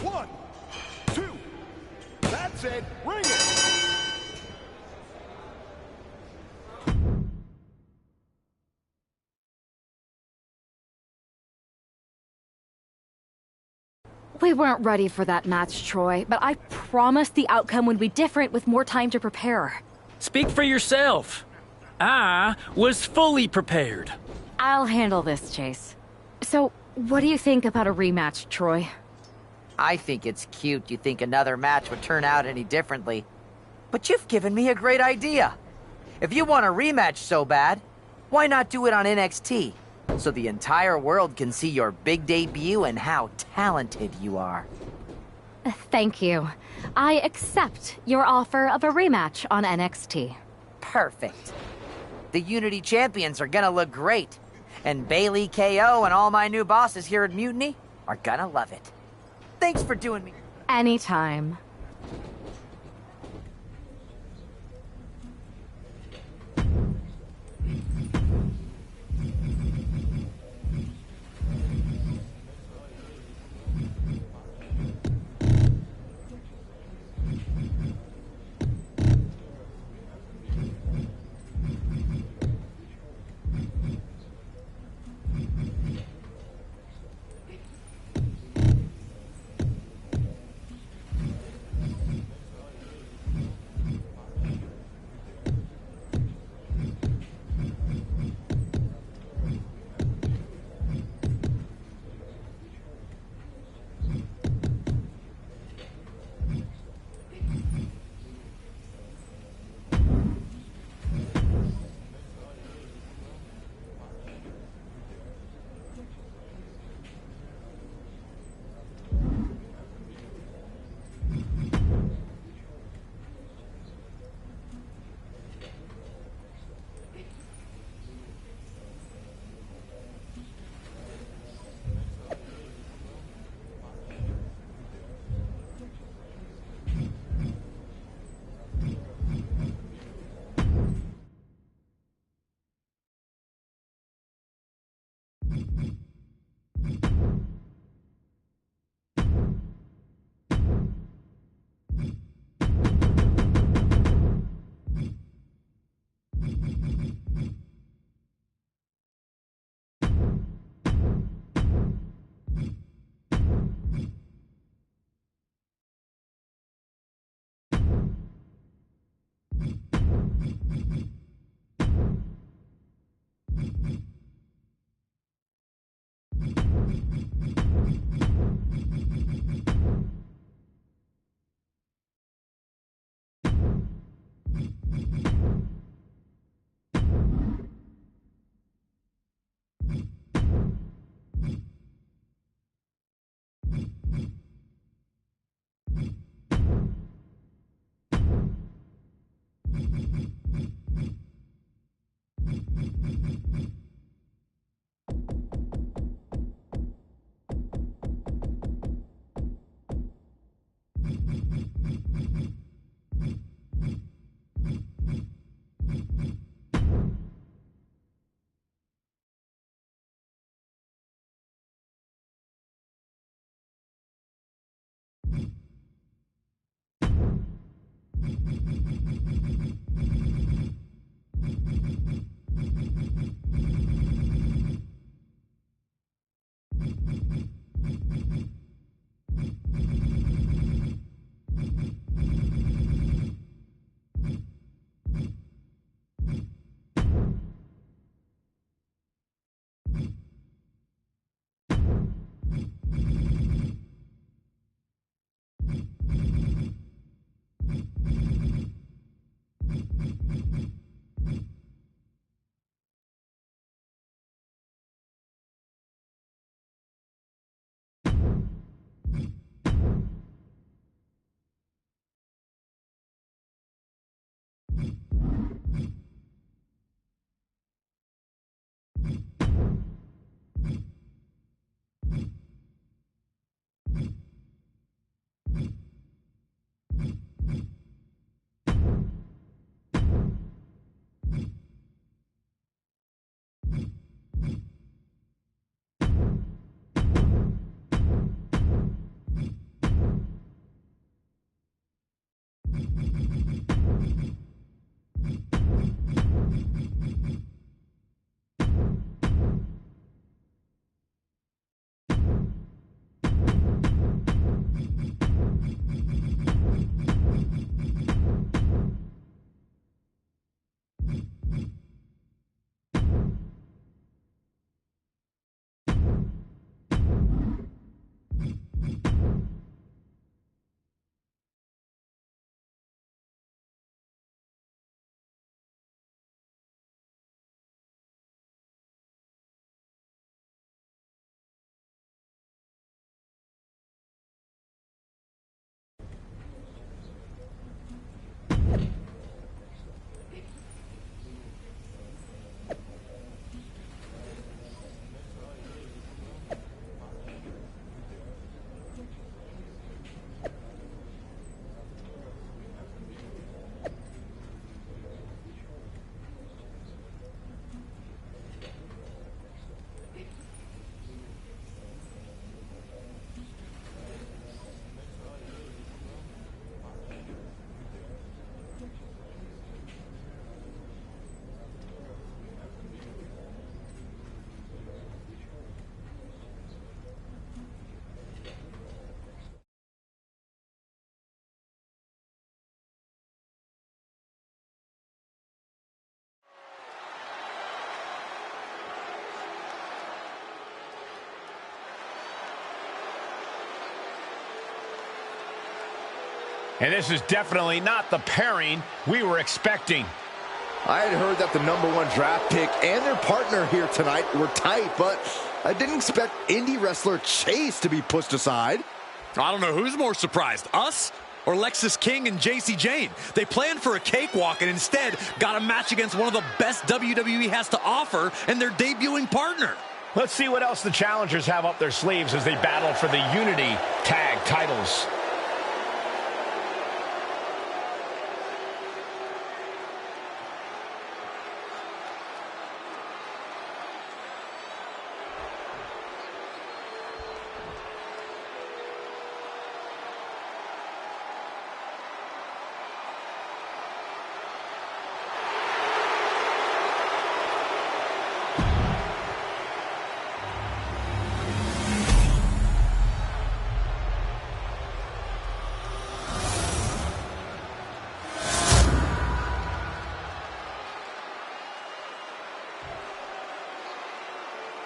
One. Two. That's it. Ring it. We weren't ready for that match, Troy, but I promised the outcome would be different with more time to prepare. Speak for yourself. I was fully prepared. I'll handle this, Chase. So, what do you think about a rematch, Troy? I think it's cute you think another match would turn out any differently. But you've given me a great idea. If you want a rematch so bad, why not do it on NXT? So the entire world can see your big debut and how talented you are. Thank you. I accept your offer of a rematch on NXT. Perfect. The Unity Champions are gonna look great. And Bailey, KO, and all my new bosses here at Mutiny are gonna love it. Thanks for doing me. Anytime. And this is definitely not the pairing we were expecting. I had heard that the #1 draft pick and their partner here tonight were tight, but I didn't expect indie wrestler Chase to be pushed aside. I don't know who's more surprised, us or Lexis King and JC Jane. They planned for a cakewalk and instead got a match against one of the best WWE has to offer and their debuting partner. Let's see what else the challengers have up their sleeves as they battle for the Unity Tag titles.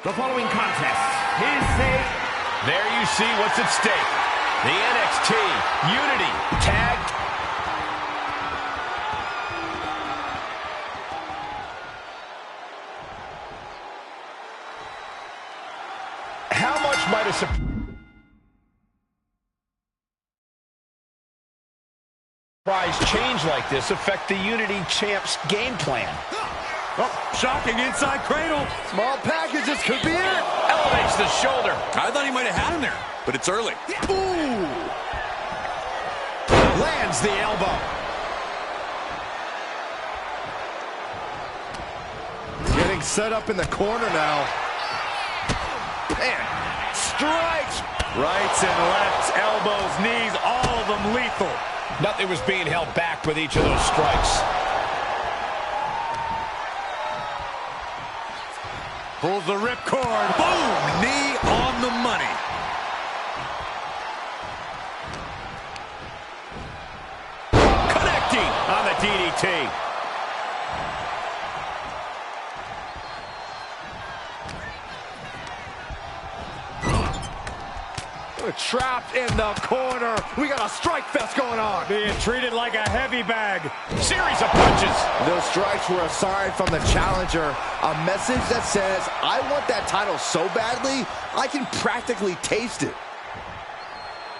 The following contest is There you see what's at stake. The NXT Unity Tag. How much might a surprise change like this affect the Unity Champ's game plan? Oh, shocking inside cradle. Small packages could be it. Elevates the shoulder. I thought he might have had him there, but it's early. Ooh. Lands the elbow. Getting set up in the corner now. Man, strikes. Rights and lefts, elbows, knees, all of them lethal. Nothing was being held back with each of those strikes. Pulls the ripcord. Boom! Knee on the money. Connecting on the DDT. We're trapped in the corner. We got a strike fest going on. Being treated like a heavy bag. Series of punches. Those strikes were a sign from the challenger. A message that says, I want that title so badly, I can practically taste it.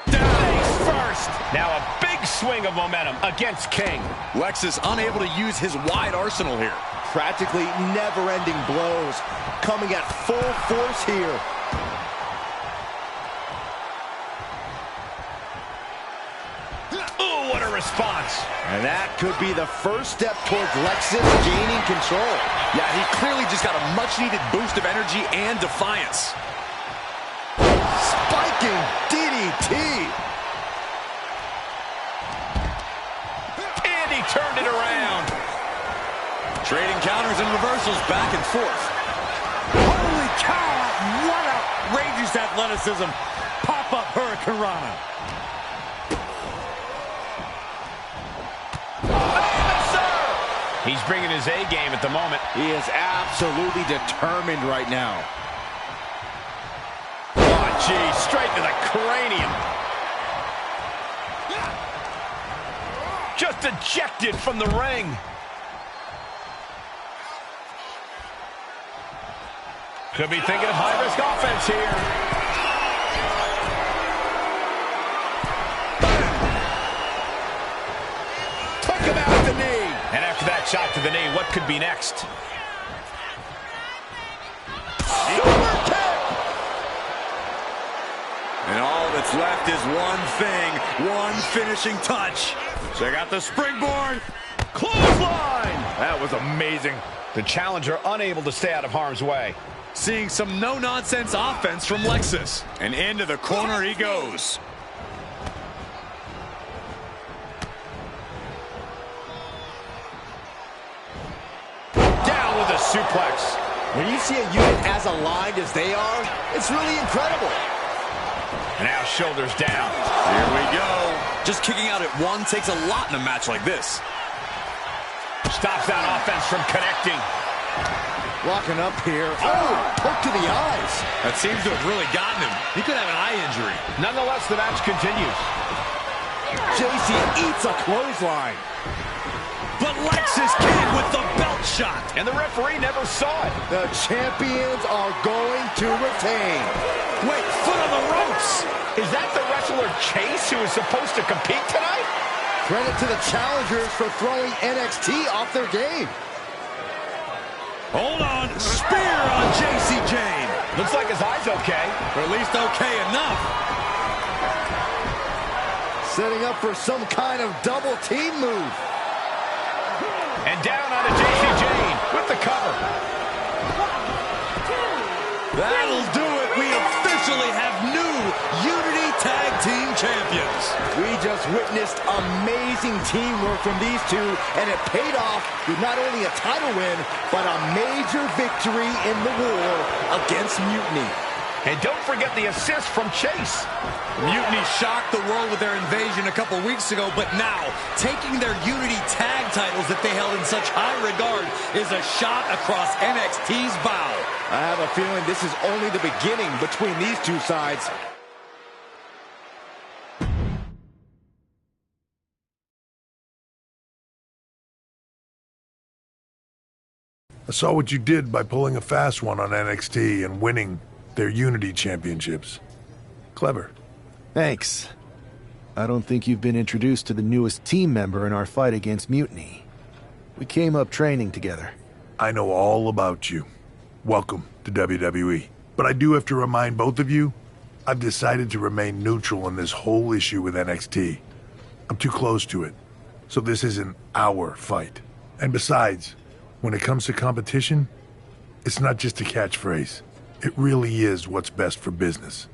Face first. Now a big swing of momentum against King. Lexis unable to use his wide arsenal here. Practically never-ending blows coming at full force here. Ooh, what a response. And that could be the first step towards Lexis gaining control. Yeah, he clearly just got a much-needed boost of energy and defiance. Spiking DDT. And he turned it around. Trading counters and reversals back and forth. Holy cow! What outrageous athleticism. Pop-up Hurricane Rana. He's bringing his A game at the moment. He is absolutely determined right now. Oh, gee, straight to the cranium. Just ejected from the ring. Could be thinking of high-risk offense here. And after that shot to the knee, what could be next? Super kick! And all that's left is one thing, one finishing touch. Check out the springboard. Clothesline! That was amazing. The challenger unable to stay out of harm's way. Seeing some no-nonsense offense from Lexis. And into the corner he goes. With a suplex. When you see a unit as aligned as they are, it's really incredible. And now shoulders down. Here we go. Just kicking out at one takes a lot in a match like this. Stops that offense from connecting. Locking up here. Oh, hook to the eyes. That seems to have really gotten him. He could have an eye injury. Nonetheless, the match continues. JC eats a clothesline. But Lex is king with the belt shot. And the referee never saw it. The champions are going to retain. Wait, foot on the ropes. Is that the wrestler Chase who is supposed to compete tonight? Credit to the challengers for throwing NXT off their game. Hold on. Spear on JC Jane. Looks like his eye's okay. Or at least okay enough. Setting up for some kind of double team move. And down onto JC Jane with the cover. That'll do it. We officially have new Unity Tag Team Champions. We just witnessed amazing teamwork from these two, and it paid off with not only a title win, but a major victory in the war against Mutiny. And don't forget the assist from Chase. Mutiny shocked the world with their invasion a couple weeks ago, but now taking their Unity tag titles that they held in such high regard is a shot across NXT's bow. I have a feeling this is only the beginning between these two sides. I saw what you did by pulling a fast one on NXT and winning their Unity championships. Clever. Thanks. I don't think you've been introduced to the newest team member in our fight against Mutiny. We came up training together. I know all about you. Welcome to WWE. But I do have to remind both of you, I've decided to remain neutral in this whole issue with NXT. I'm too close to it. So this isn't our fight. And besides, when it comes to competition, it's not just a catchphrase. It really is what's best for business.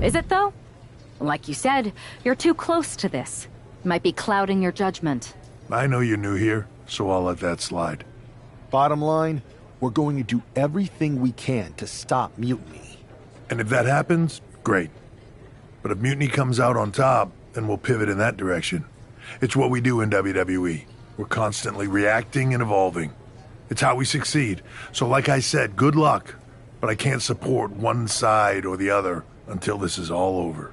Is it, though? Like you said, you're too close to this. Might be clouding your judgment. I know you're new here, so I'll let that slide. Bottom line, we're going to do everything we can to stop Mutiny. And if that happens, great. But if Mutiny comes out on top, then we'll pivot in that direction. It's what we do in WWE. We're constantly reacting and evolving. It's how we succeed. So like I said, good luck. But I can't support one side or the other until this is all over.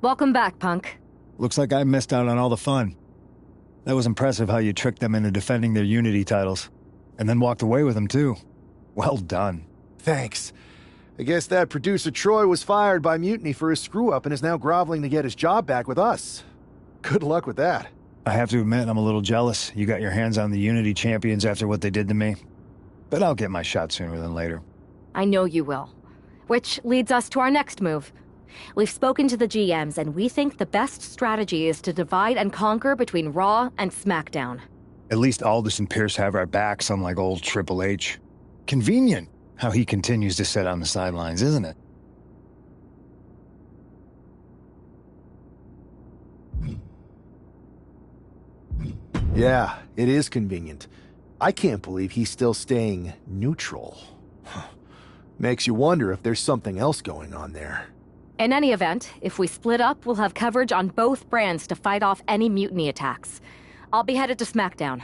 Welcome back, Punk. Looks like I missed out on all the fun. That was impressive how you tricked them into defending their Unity titles. And then walked away with them, too. Well done. Thanks. I guess that producer Troy was fired by Mutiny for his screw-up and is now groveling to get his job back with us. Good luck with that. I have to admit, I'm a little jealous. You got your hands on the Unity champions after what they did to me. But I'll get my shot sooner than later. I know you will. Which leads us to our next move. We've spoken to the GMs, and we think the best strategy is to divide and conquer between Raw and SmackDown. At least Aldous and Pierce have our backs, unlike old Triple H. Convenient how he continues to sit on the sidelines, isn't it? Yeah, it is convenient. I can't believe he's still staying neutral. Makes you wonder if there's something else going on there. In any event, if we split up, we'll have coverage on both brands to fight off any Mutiny attacks. I'll be headed to SmackDown.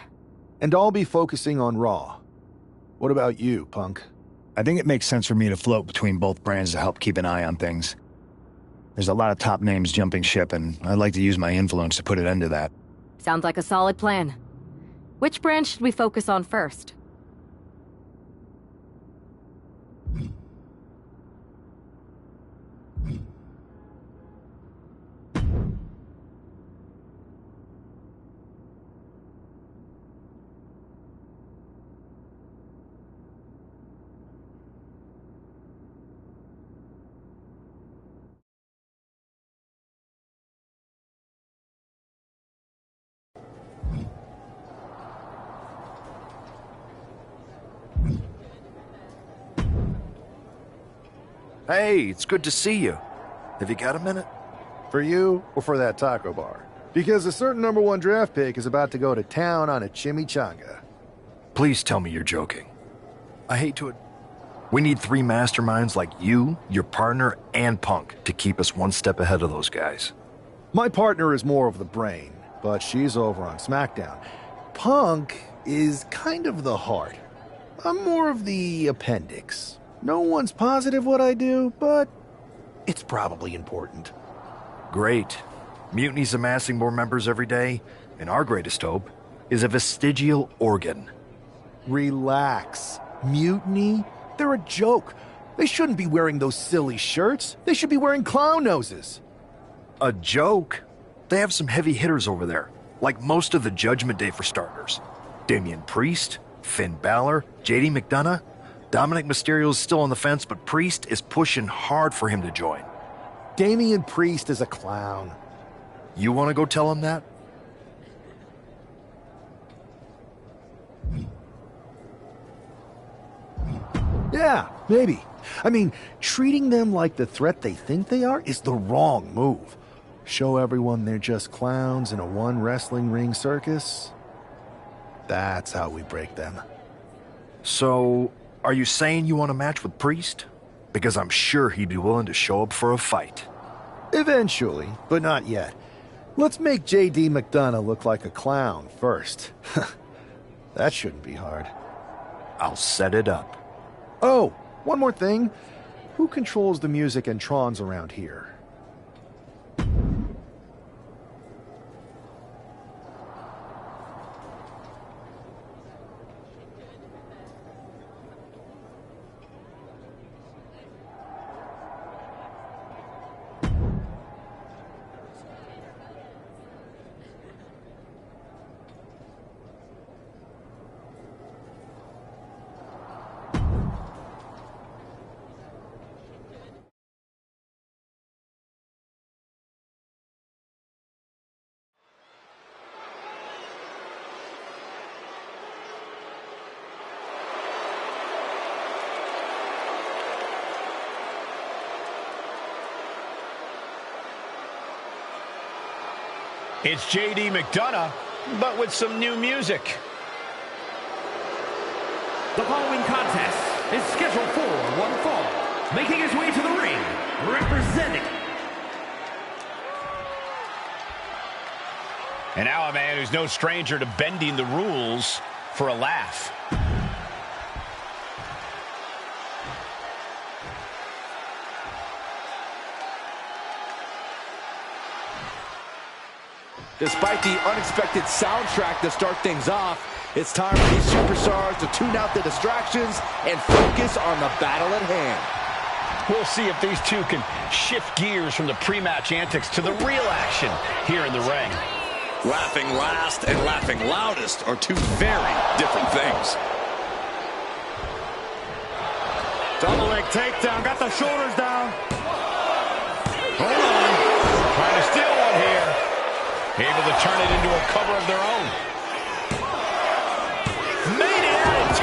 And I'll be focusing on Raw. What about you, Punk? I think it makes sense for me to float between both brands to help keep an eye on things. There's a lot of top names jumping ship, and I'd like to use my influence to put an end to that. Sounds like a solid plan. Which brand should we focus on first? Hey, it's good to see you. Have you got a minute? For you or for that taco bar? Because a certain #1 draft pick is about to go to town on a chimichanga. Please tell me you're joking. I hate to... We need 3 masterminds like you, your partner, and Punk to keep us one step ahead of those guys. My partner is more of the brain, but she's over on SmackDown. Punk is kind of the heart. I'm more of the appendix. No one's positive what I do, but it's probably important. Great. Mutiny's amassing more members every day, and our greatest hope is a vestigial organ. Relax. Mutiny? They're a joke. They shouldn't be wearing those silly shirts. They should be wearing clown noses. A joke? They have some heavy hitters over there, like most of the Judgment Day for starters. Damian Priest, Finn Balor, JD McDonough. Dominic Mysterio's still on the fence, but Priest is pushing hard for him to join. Damian Priest is a clown. You want to go tell him that? Yeah, maybe. I mean, treating them like the threat they think they are is the wrong move. Show everyone they're just clowns in a one wrestling ring circus. That's how we break them. So, are you saying you want a match with Priest? Because I'm sure he'd be willing to show up for a fight. Eventually, but not yet. Let's make JD McDonough look like a clown first. That shouldn't be hard. I'll set it up. Oh, one more thing. Who controls the music and Trons around here? It's JD McDonough, but with some new music. The following contest is scheduled for one fall. Making his way to the ring, representing. And now a man who's no stranger to bending the rules for a laugh. Despite the unexpected soundtrack to start things off, it's time for these superstars to tune out the distractions and focus on the battle at hand. We'll see if these two can shift gears from the pre-match antics to the real action here in the ring. Laughing last and laughing loudest are two very different things. Double leg takedown, got the shoulders down. Hold on. Trying to steal one here. Able to turn it into a cover of their own. Made it out at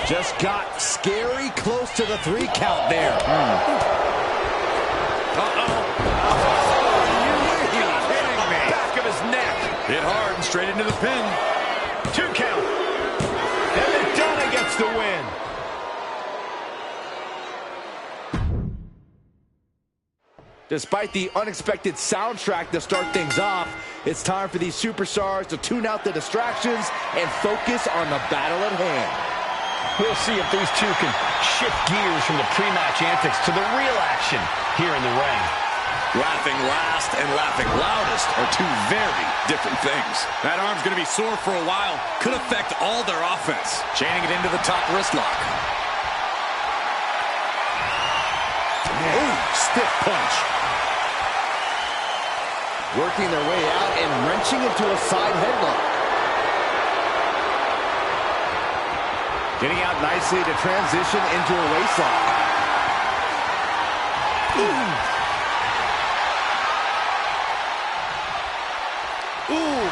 2. Just got scary close to the 3 count there. Uh-oh. Are you kidding me? Back of his neck. Hit hard and straight into the pin. 2 count. And McDonough gets the win. Despite the unexpected soundtrack to start things off, it's time for these superstars to tune out the distractions and focus on the battle at hand. We'll see if these two can shift gears from the pre-match antics to the real action here in the ring. Laughing last and laughing loudest are two very different things. That arm's going to be sore for a while. Could affect all their offense. Chaining it into the top wrist lock. Ooh, stiff punch. Working their way out and wrenching into a side headlock. Getting out nicely to transition into a waistlock. Ooh. Ooh.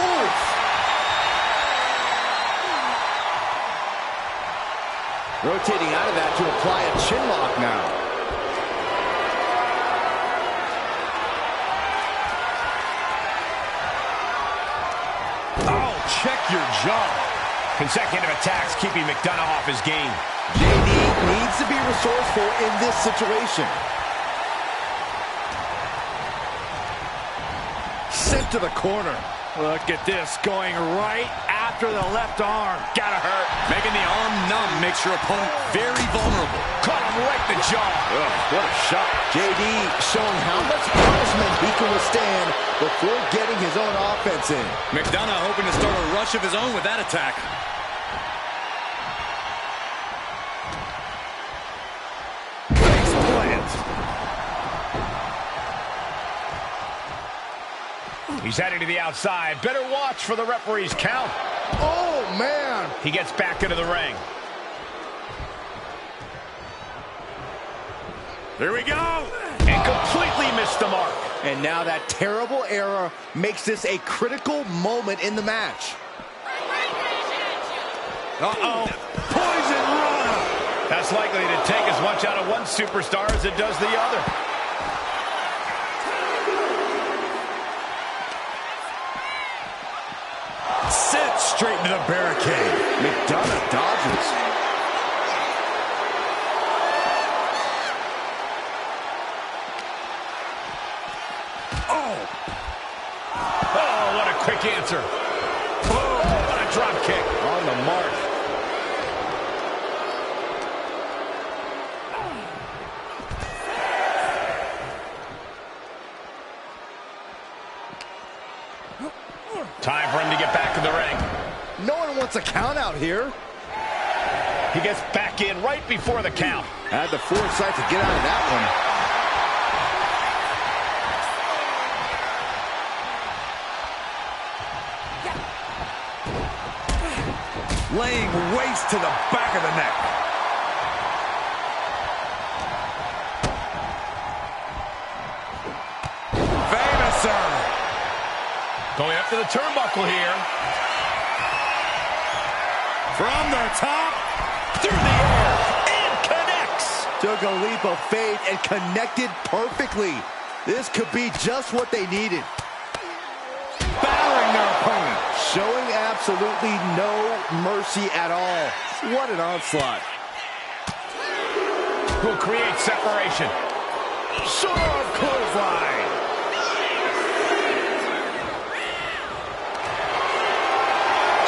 Ooh. Rotating out of that to apply a chin lock now. Oh, check your jaw. Consecutive attacks keeping McDonough off his game. JD needs to be resourceful in this situation. Sent to the corner. Look at this, going right after the left arm. Gotta hurt. Making the arm numb makes your opponent very vulnerable. Caught him right in the jaw. Ugh, what a shot. JD showing how much punishment he can withstand before getting his own offense in. McDonough hoping to start a rush of his own with that attack. Face plant. He's heading to the outside. Better watch for the referee's count. Oh, man. He gets back into the ring. Here we go. And completely missed the mark. And now that terrible error makes this a critical moment in the match. Uh-oh. Poison Rana. That's likely to take as much out of one superstar as it does the other. Sent straight into the barricade. McDonough dodges. Oh, what a quick answer. Oh, what a drop kick. On the mark. Time for him to get back in the ring. No one wants a count out here. He gets back in right before the count. Had the foresight to get out of that one. Laying waste to the back of the neck. Famouser. Going up to the turnbuckle here. From the top, through the air, and connects. Took a leap of faith and connected perfectly. This could be just what they needed. Battering their opponent. Showing absolutely no mercy at all. What an onslaught. Will create separation. Short arm clothesline.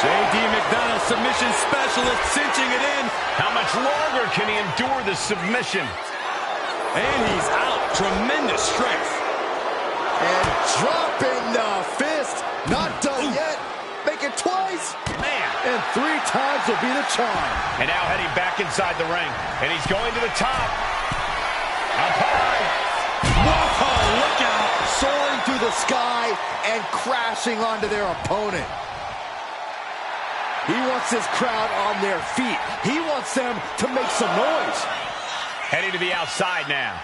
J.D. McDonough, submission specialist, cinching it in. How much longer can he endure the submission? And he's out. Tremendous strength. And dropping the fist. Not done yet. Make it twice. Man. And 3 times will be the charm. And now heading back inside the ring. And he's going to the top. Up high. Whoa, look out. Soaring through the sky and crashing onto their opponent. He wants his crowd on their feet. He wants them to make some noise. Heading to the outside now.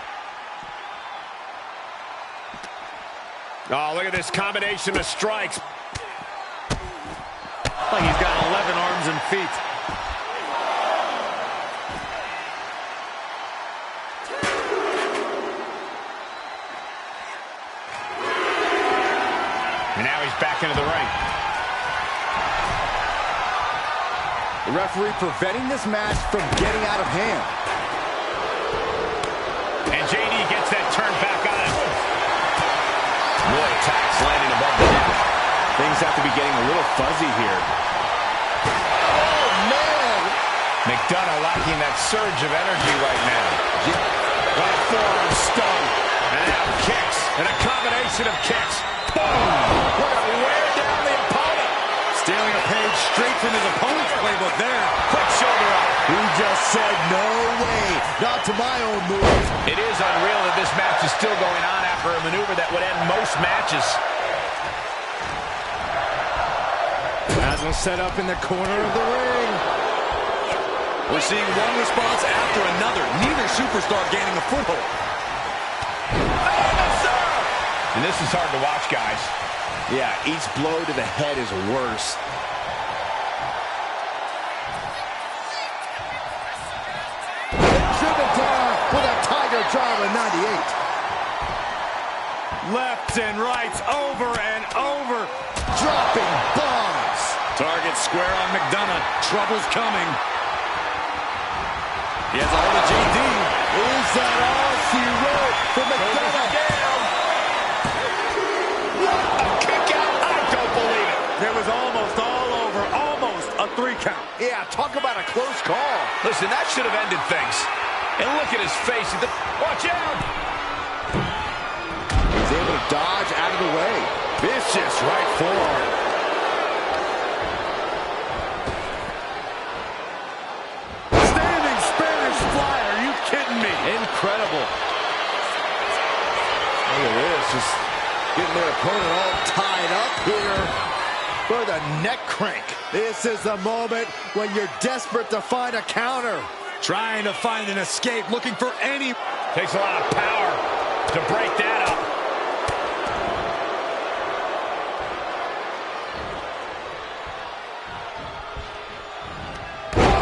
Oh, look at this combination of strikes. Like he's got 11 arms and feet. And now he's back into the ring. The referee preventing this match from getting out of hand. And JD gets that turn back on him. More attacks landing above the net. Things have to be getting a little fuzzy here. Oh, man! McDonough lacking that surge of energy right now. What a forearm stun. And now kicks. And a combination of kicks. Boom! What a wear down the opponent. Stealing a page straight from his opponent's playbook there. Quick shoulder up. He just said, no way. Not to my own move. It is unreal that this match is still going on after a maneuver that would end most matches. Has him set up in the corner of the ring. We're seeing one response after another. Neither superstar gaining a foothold. And this is hard to watch, guys. Yeah, each blow to the head is worse. job in 98. Lefts and rights over and over. Dropping bombs. Target square on McDonough. Trouble's coming. He has a hold of JD. Is that all she wrote for McDonough? What a kick out. I don't believe it. It was almost all over. Almost a 3 count. Yeah, talk about a close call. Listen, that should have ended things. And look at his face. Watch out! He's able to dodge out of the way. Vicious right forearm. Standing Spanish fly. Are you kidding me? Incredible. Look at this. Just getting their opponent all tied up here for the neck crank. This is the moment when you're desperate to find a counter. Trying to find an escape, looking for any... Takes a lot of power to break that up.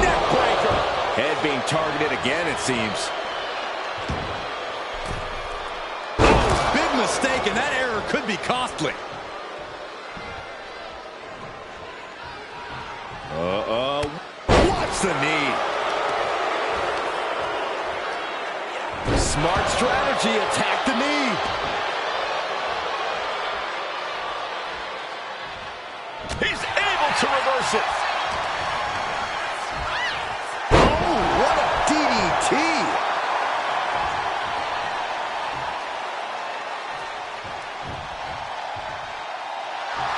Neck breaker. Head being targeted again, it seems. Big mistake, and that error could be costly. Watch the knee. Smart strategy, attack the knee. He's able to reverse it. Oh, what a DDT.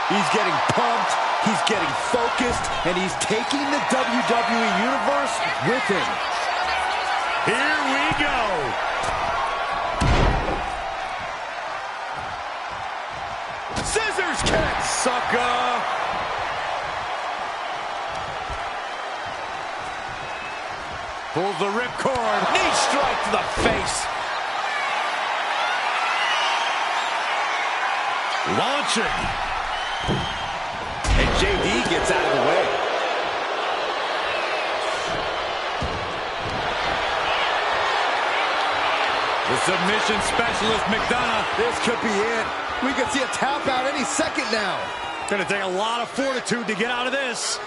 He's getting pumped, he's getting focused, and he's taking the WWE Universe with him. Here we go. Scissors kick, sucker. Pulls the ripcord. Knee strike to the face. Launching. And JD gets out of the way. The submission specialist, McDonough. This could be it. We could see a tap out any second now. Gonna take a lot of fortitude to get out of this.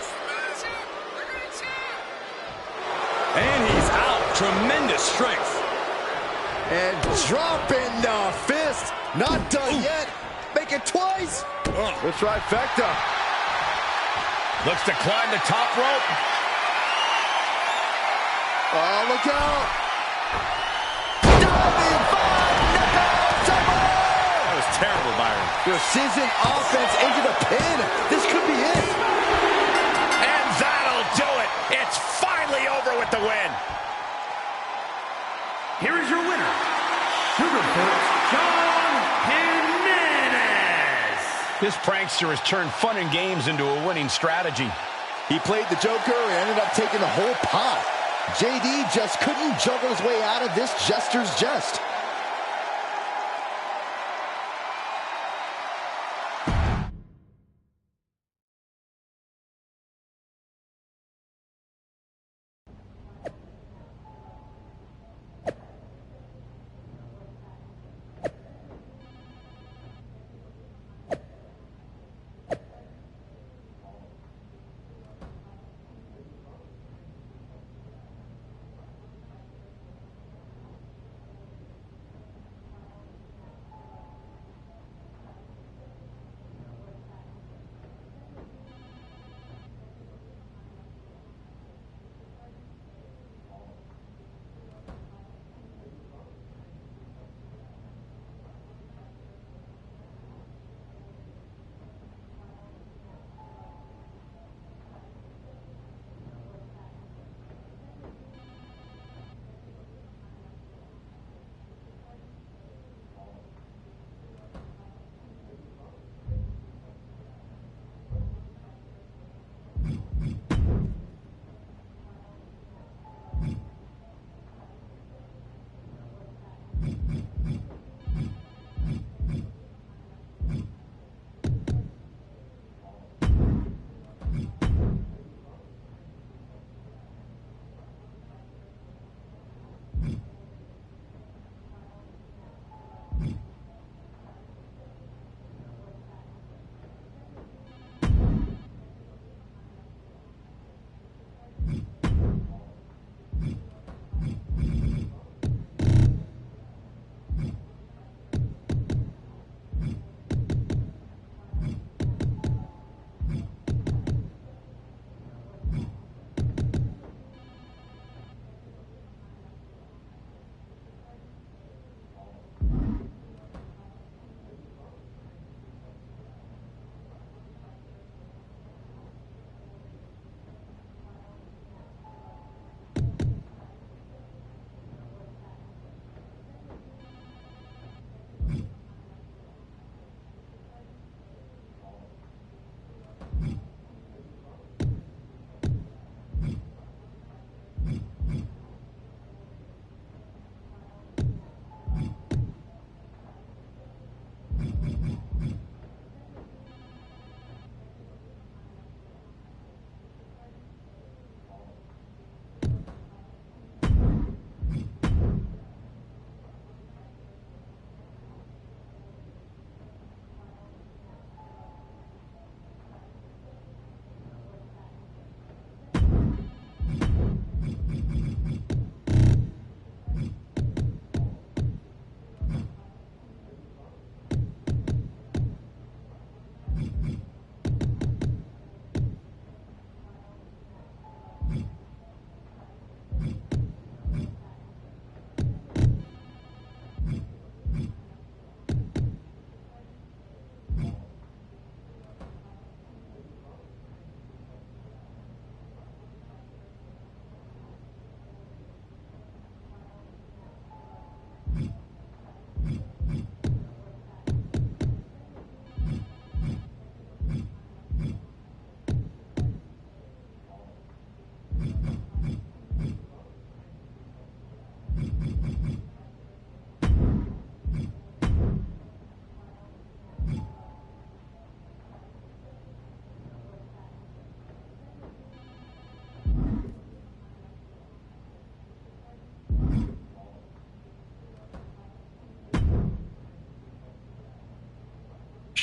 And he's out. Tremendous strength. And dropping the fist. Not done yet. Make it twice. The trifecta. Looks to climb the top rope. Oh, look out. Diving That was terrible, Byron. precision offense into the pin. This could be it. And that'll do it. It's finally over with the win. Here is your winner, Sugarfoot John Jimenez. This prankster has turned fun and games into a winning strategy. He played the Joker and ended up taking the whole pot. JD just couldn't juggle his way out of this jester's jest.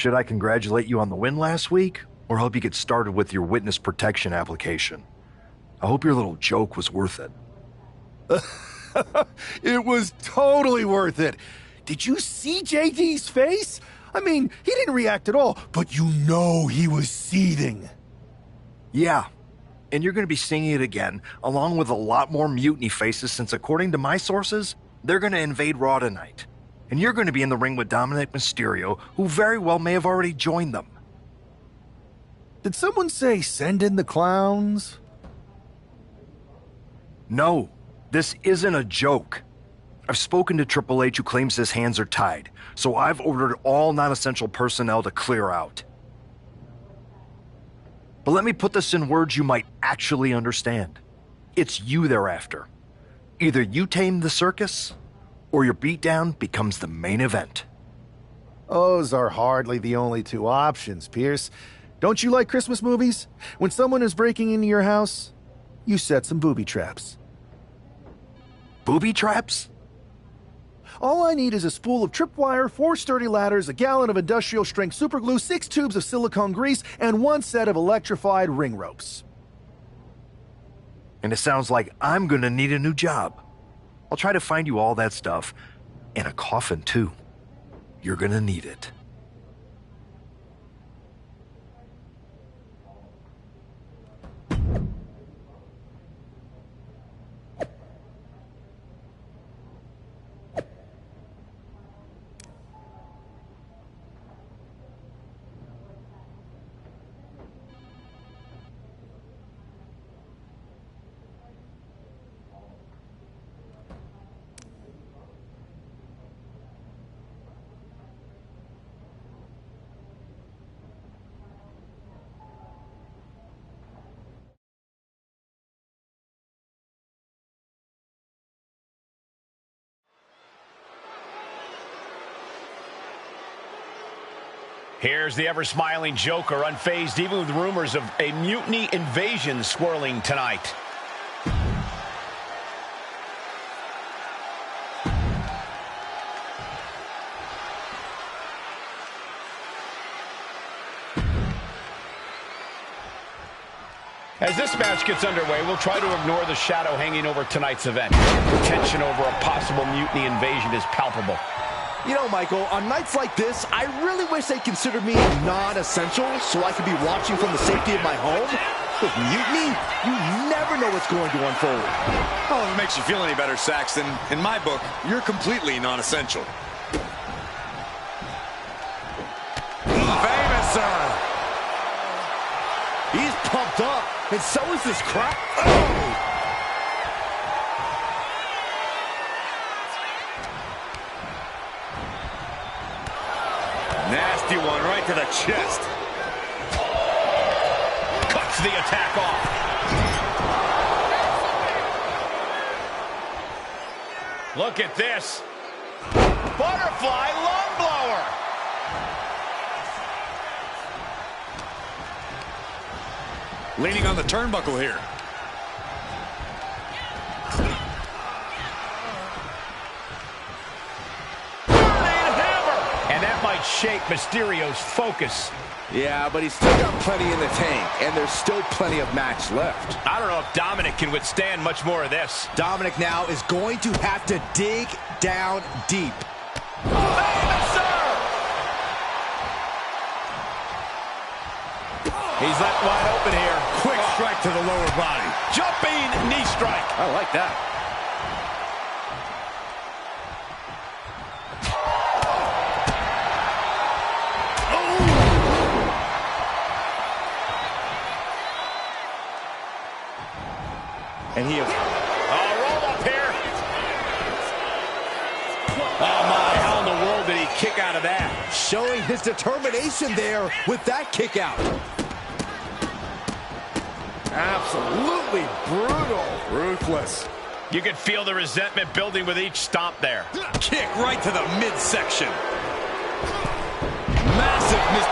Should I congratulate you on the win last week, or help you get started with your witness protection application? I hope your little joke was worth it. It was totally worth it. Did you see JD's face? I mean, he didn't react at all, but you know he was seething. Yeah, and you're going to be seeing it again, along with a lot more mutiny faces, since according to my sources, they're going to invade Raw tonight. And you're going to be in the ring with Dominic Mysterio, who very well may have already joined them. Did someone say send in the clowns? No, this isn't a joke. I've spoken to Triple H, who claims his hands are tied, so I've ordered all non-essential personnel to clear out. But let me put this in words you might actually understand. It's you they're after. Either you tame the circus, or your beatdown becomes the main event. Those are hardly the only two options, Pierce. Don't you like Christmas movies? When someone is breaking into your house, you set some booby traps. Booby traps? All I need is a spool of tripwire, 4 sturdy ladders, a gallon of industrial-strength superglue, 6 tubes of silicone grease, and 1 set of electrified ring ropes. And it sounds like I'm gonna need a new job. I'll try to find you all that stuff, and a coffin too. You're gonna need it. Here's the ever-smiling Joker, unfazed even with rumors of a mutiny invasion swirling tonight. As this match gets underway, we'll try to ignore the shadow hanging over tonight's event. The tension over a possible mutiny invasion is palpable. You know, Michael, on nights like this, I really wish they considered me non-essential so I could be watching from the safety of my home. With mutiny, you never know what's going to unfold. Oh, if it makes you feel any better, Saxton, in my book, you're completely non-essential. Famous, He's pumped up, and so is this crowd. Oh! Nasty one right to the chest. Cuts the attack off. Look at this. Butterfly lung blower. Leaning on the turnbuckle here. And that might shake Mysterio's focus. Yeah, but he's still got plenty in the tank, and there's still plenty of match left. I don't know if Dominic can withstand much more of this. Dominic now is going to have to dig down deep. He's left wide open here. Quick strike to the lower body. Jumping knee strike. I like that. And he is... roll up here. Oh, my. How in the world did he kick out of that? Showing his determination there with that kick out. Absolutely brutal. Ruthless. You could feel the resentment building with each stomp there. Kick right to the midsection. Massive miss.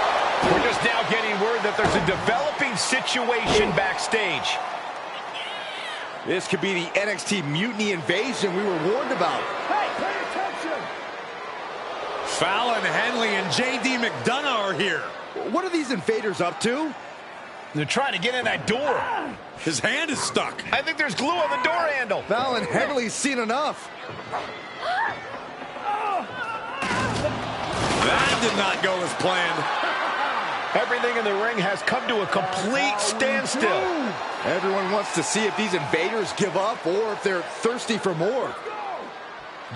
We're just now getting word that there's a developing situation backstage. This could be the NXT mutiny invasion we were warned about. Hey, pay attention! Fallon Henley and J.D. McDonough are here. What are these invaders up to? They're trying to get in that door. His hand is stuck. I think there's glue on the door handle. Fallon Henley's seen enough. That did not go as planned. Everything in the ring has come to a complete standstill. Everyone wants to see if these invaders give up or if they're thirsty for more.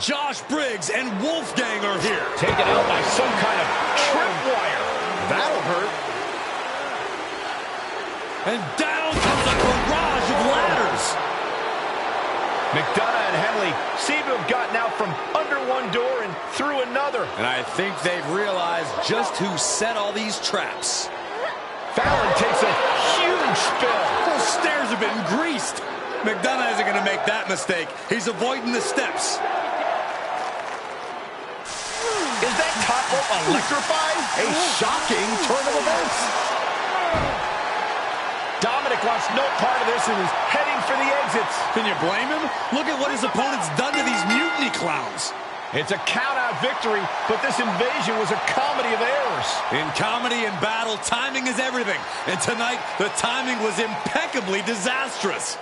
Josh Briggs and Wolfgang are here. Taken out by some kind of tripwire. That'll hurt. And down comes a barrage of ladders. McDonough and Henley seem to have gotten out from under one door and through another. And I think they've realized just who set all these traps. Fallon takes a huge spill. Those stairs have been greased. McDonough isn't going to make that mistake. He's avoiding the steps. Is that top rope electrified? A shocking turn of events. Dominic wants no part of this and is heading for the exits. Can you blame him? Look at what his opponent's done to these mutiny clowns. It's a count-out victory, but this invasion was a comedy of errors. In comedy and battle, timing is everything. And tonight, the timing was impeccably disastrous.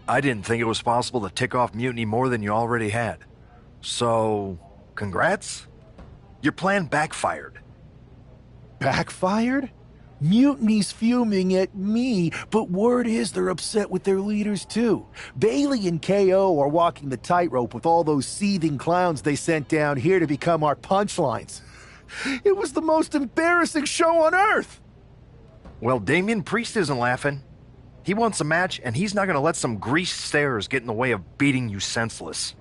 I didn't think it was possible to tick off Mutiny more than you already had. So, congrats? Your plan backfired. Backfired? Mutiny's fuming at me, but word is they're upset with their leaders too. Bailey and KO are walking the tightrope with all those seething clowns they sent down here to become our punchlines. It was the most embarrassing show on earth! Well, Damian Priest isn't laughing. He wants a match, and he's not going to let some greased stairs get in the way of beating you senseless.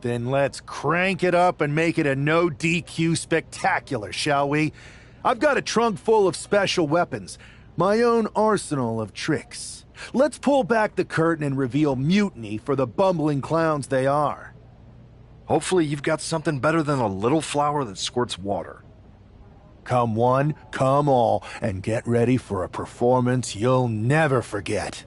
Then let's crank it up and make it a no DQ spectacular, shall we? I've got a trunk full of special weapons, my own arsenal of tricks. Let's pull back the curtain and reveal Mutiny for the bumbling clowns they are. Hopefully you've got something better than a little flower that squirts water. Come one, come all, and get ready for a performance you'll never forget.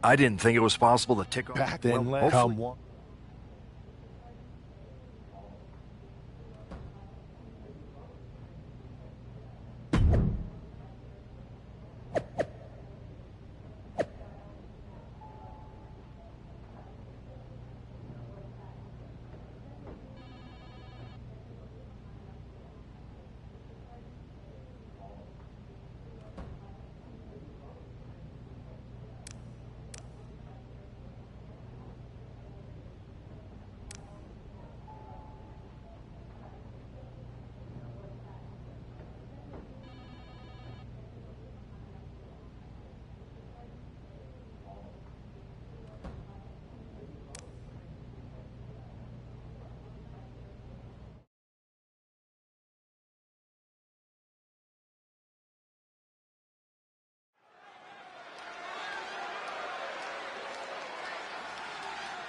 I didn't think it was possible to tick off. Back then, well, come one.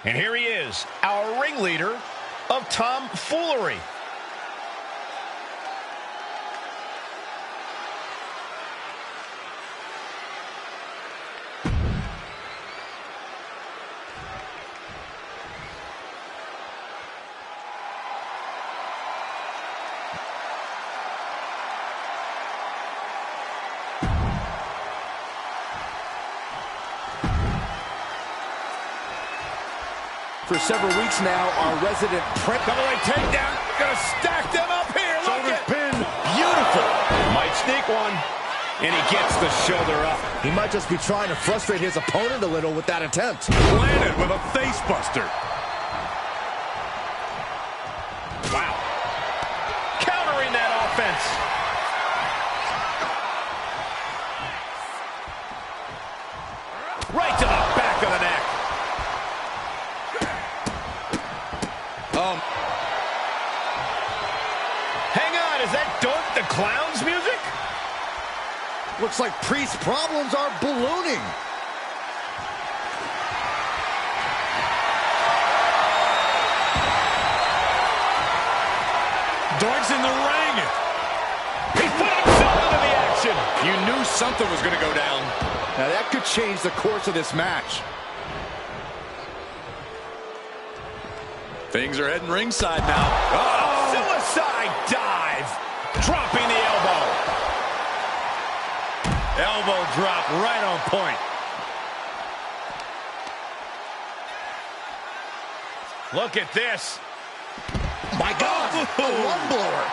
And here he is, our ringleader of tomfoolery. For several weeks now, our resident prep. Double leg takedown. Gonna stack them up here. Shoulders pinned. Beautiful. Might sneak one. And he gets the shoulder up. He might just be trying to frustrate his opponent a little with that attempt. Landed with a face buster. Wow. Countering that offense. Right to the back of the neck. Hang on, is that Doink the Clown's music? Looks like Priest's problems are ballooning. Doink's in the ring. He put himself into the action. You knew something was going to go down. Now that could change the course of this match. Things are heading ringside now. Oh, suicide dive. Dropping the elbow. Elbow drop right on point. Look at this. My God, a lung blower.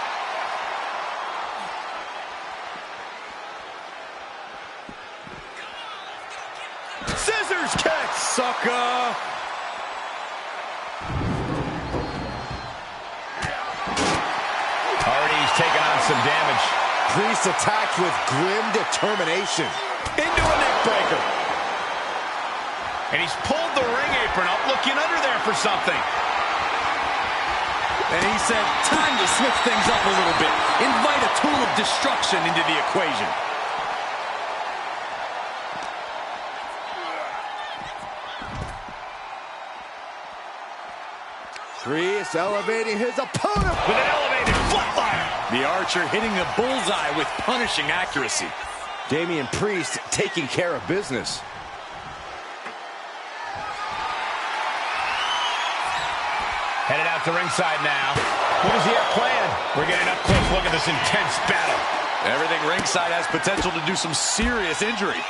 Scissors kick, sucker. Already he's taken on some damage. Priest attacked with grim determination. Into a neck breaker. And he's pulled the ring apron up, looking under there for something. And he said, time to switch things up a little bit. Invite a tool of destruction into the equation. Priest elevating his opponent with an elevated flatliner. The Archer hitting the bullseye with punishing accuracy. Damian Priest taking care of business. Headed out to ringside now. What does he have planned? We're getting up close look at this intense battle. Everything ringside has potential to do some serious injury.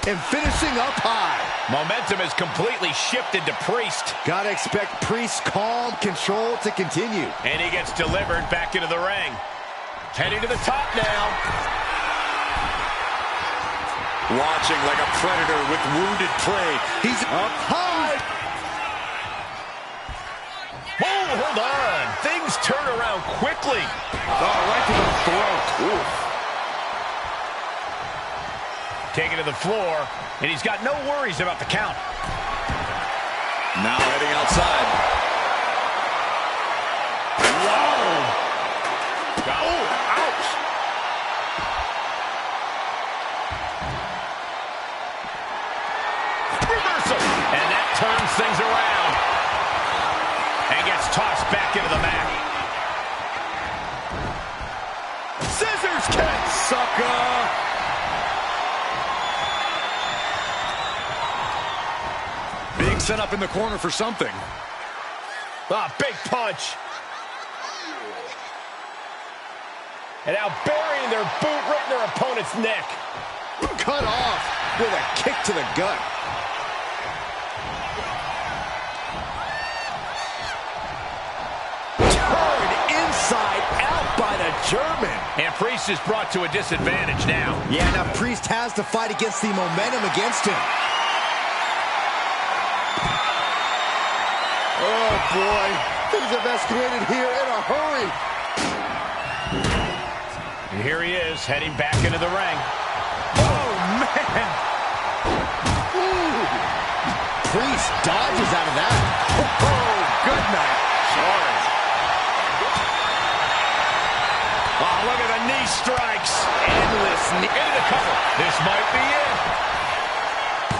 And finishing up high. Momentum has completely shifted to Priest. Gotta expect Priest's calm control to continue. And he gets delivered back into the ring. Heading to the top now. Watching like a predator with wounded prey. He's up high. Oh, hold on. Things turn around quickly. Oh, right to the throat. Oof. Taken to the floor, and he's got no worries about the count. Now heading outside. Whoa! Oh, ouch! Reversal! And that turns things around. And gets tossed back into the mat. Scissors kick, sucker! set up in the corner for something. Ah, big punch. And now burying their boot right in their opponent's neck. Cut off with a kick to the gut. Turned inside out by the German. And Priest is brought to a disadvantage now. Yeah, now Priest has to fight against the momentum against him. Oh, boy. Things have escalated here in a hurry. And here he is, heading back into the ring. Oh, man! Ooh. Priest dodges out of that. Oh, good night. Sorry. Oh, look at the knee strikes. Endless knee. Into the cover. This might be it.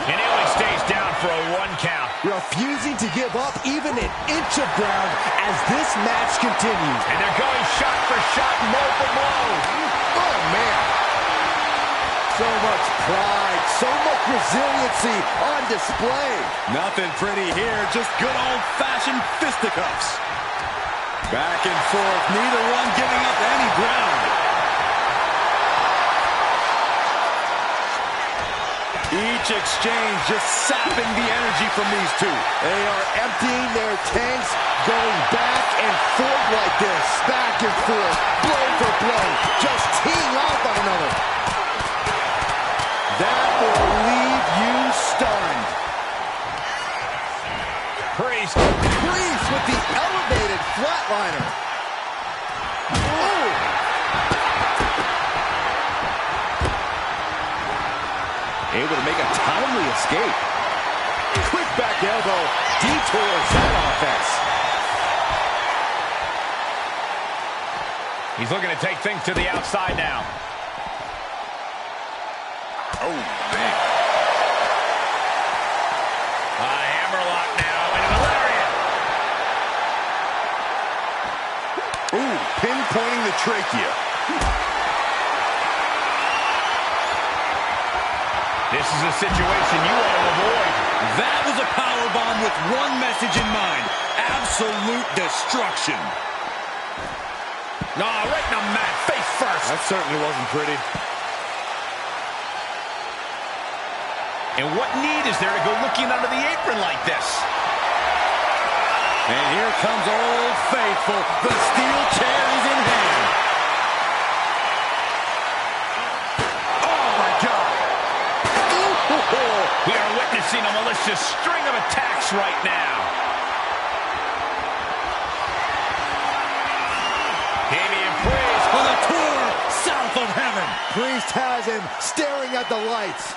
And he only stays down for a 1 count. Refusing to give up even an inch of ground as this match continues. And they're going shot for shot, blow for blow. Oh, man. So much pride, so much resiliency on display. Nothing pretty here, just good old-fashioned fisticuffs. Back and forth, neither one giving up any ground. Each exchange just sapping the energy from these two. They are emptying their tanks, going back and forth like this. Back and forth, blow for blow, just teeing off on another. That will leave you stunned. Priest with the elevated flatliner. Ooh. Able to make a timely escape. Quick back elbow detours that offense. He's looking to take things to the outside now. Oh, man. A hammerlock now into the lariat. Ooh, pinpointing the trachea. This is a situation you want to avoid. That was a powerbomb with one message in mind. Absolute destruction. Nah, right in the mat, face first. That certainly wasn't pretty. And what need is there to go looking under the apron like this? And here comes Old Faithful. The steel chair is in hand. Oh, my God. We are witnessing a malicious string of attacks right now. Damian Priest on a tour south of heaven. Priest has him staring at the lights.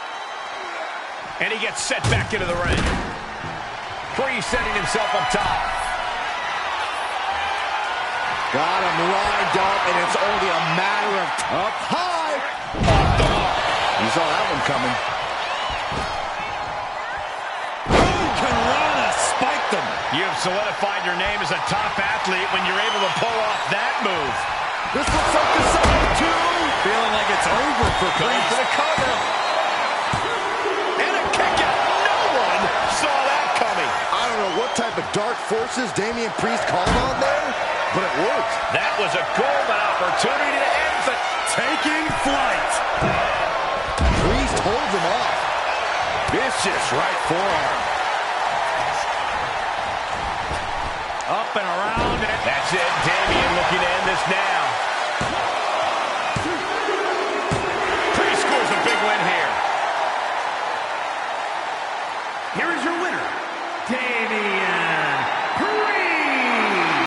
And he gets set back into the ring. Priest setting himself up top. Got him lined up, and it's only a matter of up high. You saw that one coming. Spiked them. You have solidified your name as a top athlete when you're able to pull off that move. This looks like the side two. Feeling like it's over for Priest. For the cover. And a kick out. No one saw that coming. I don't know what type of dark forces Damian Priest called on there, but it worked. That was a golden opportunity to end the taking flight. Priest holds him off. Vicious right forearm. Up and around. That's it. Damian looking to end this now.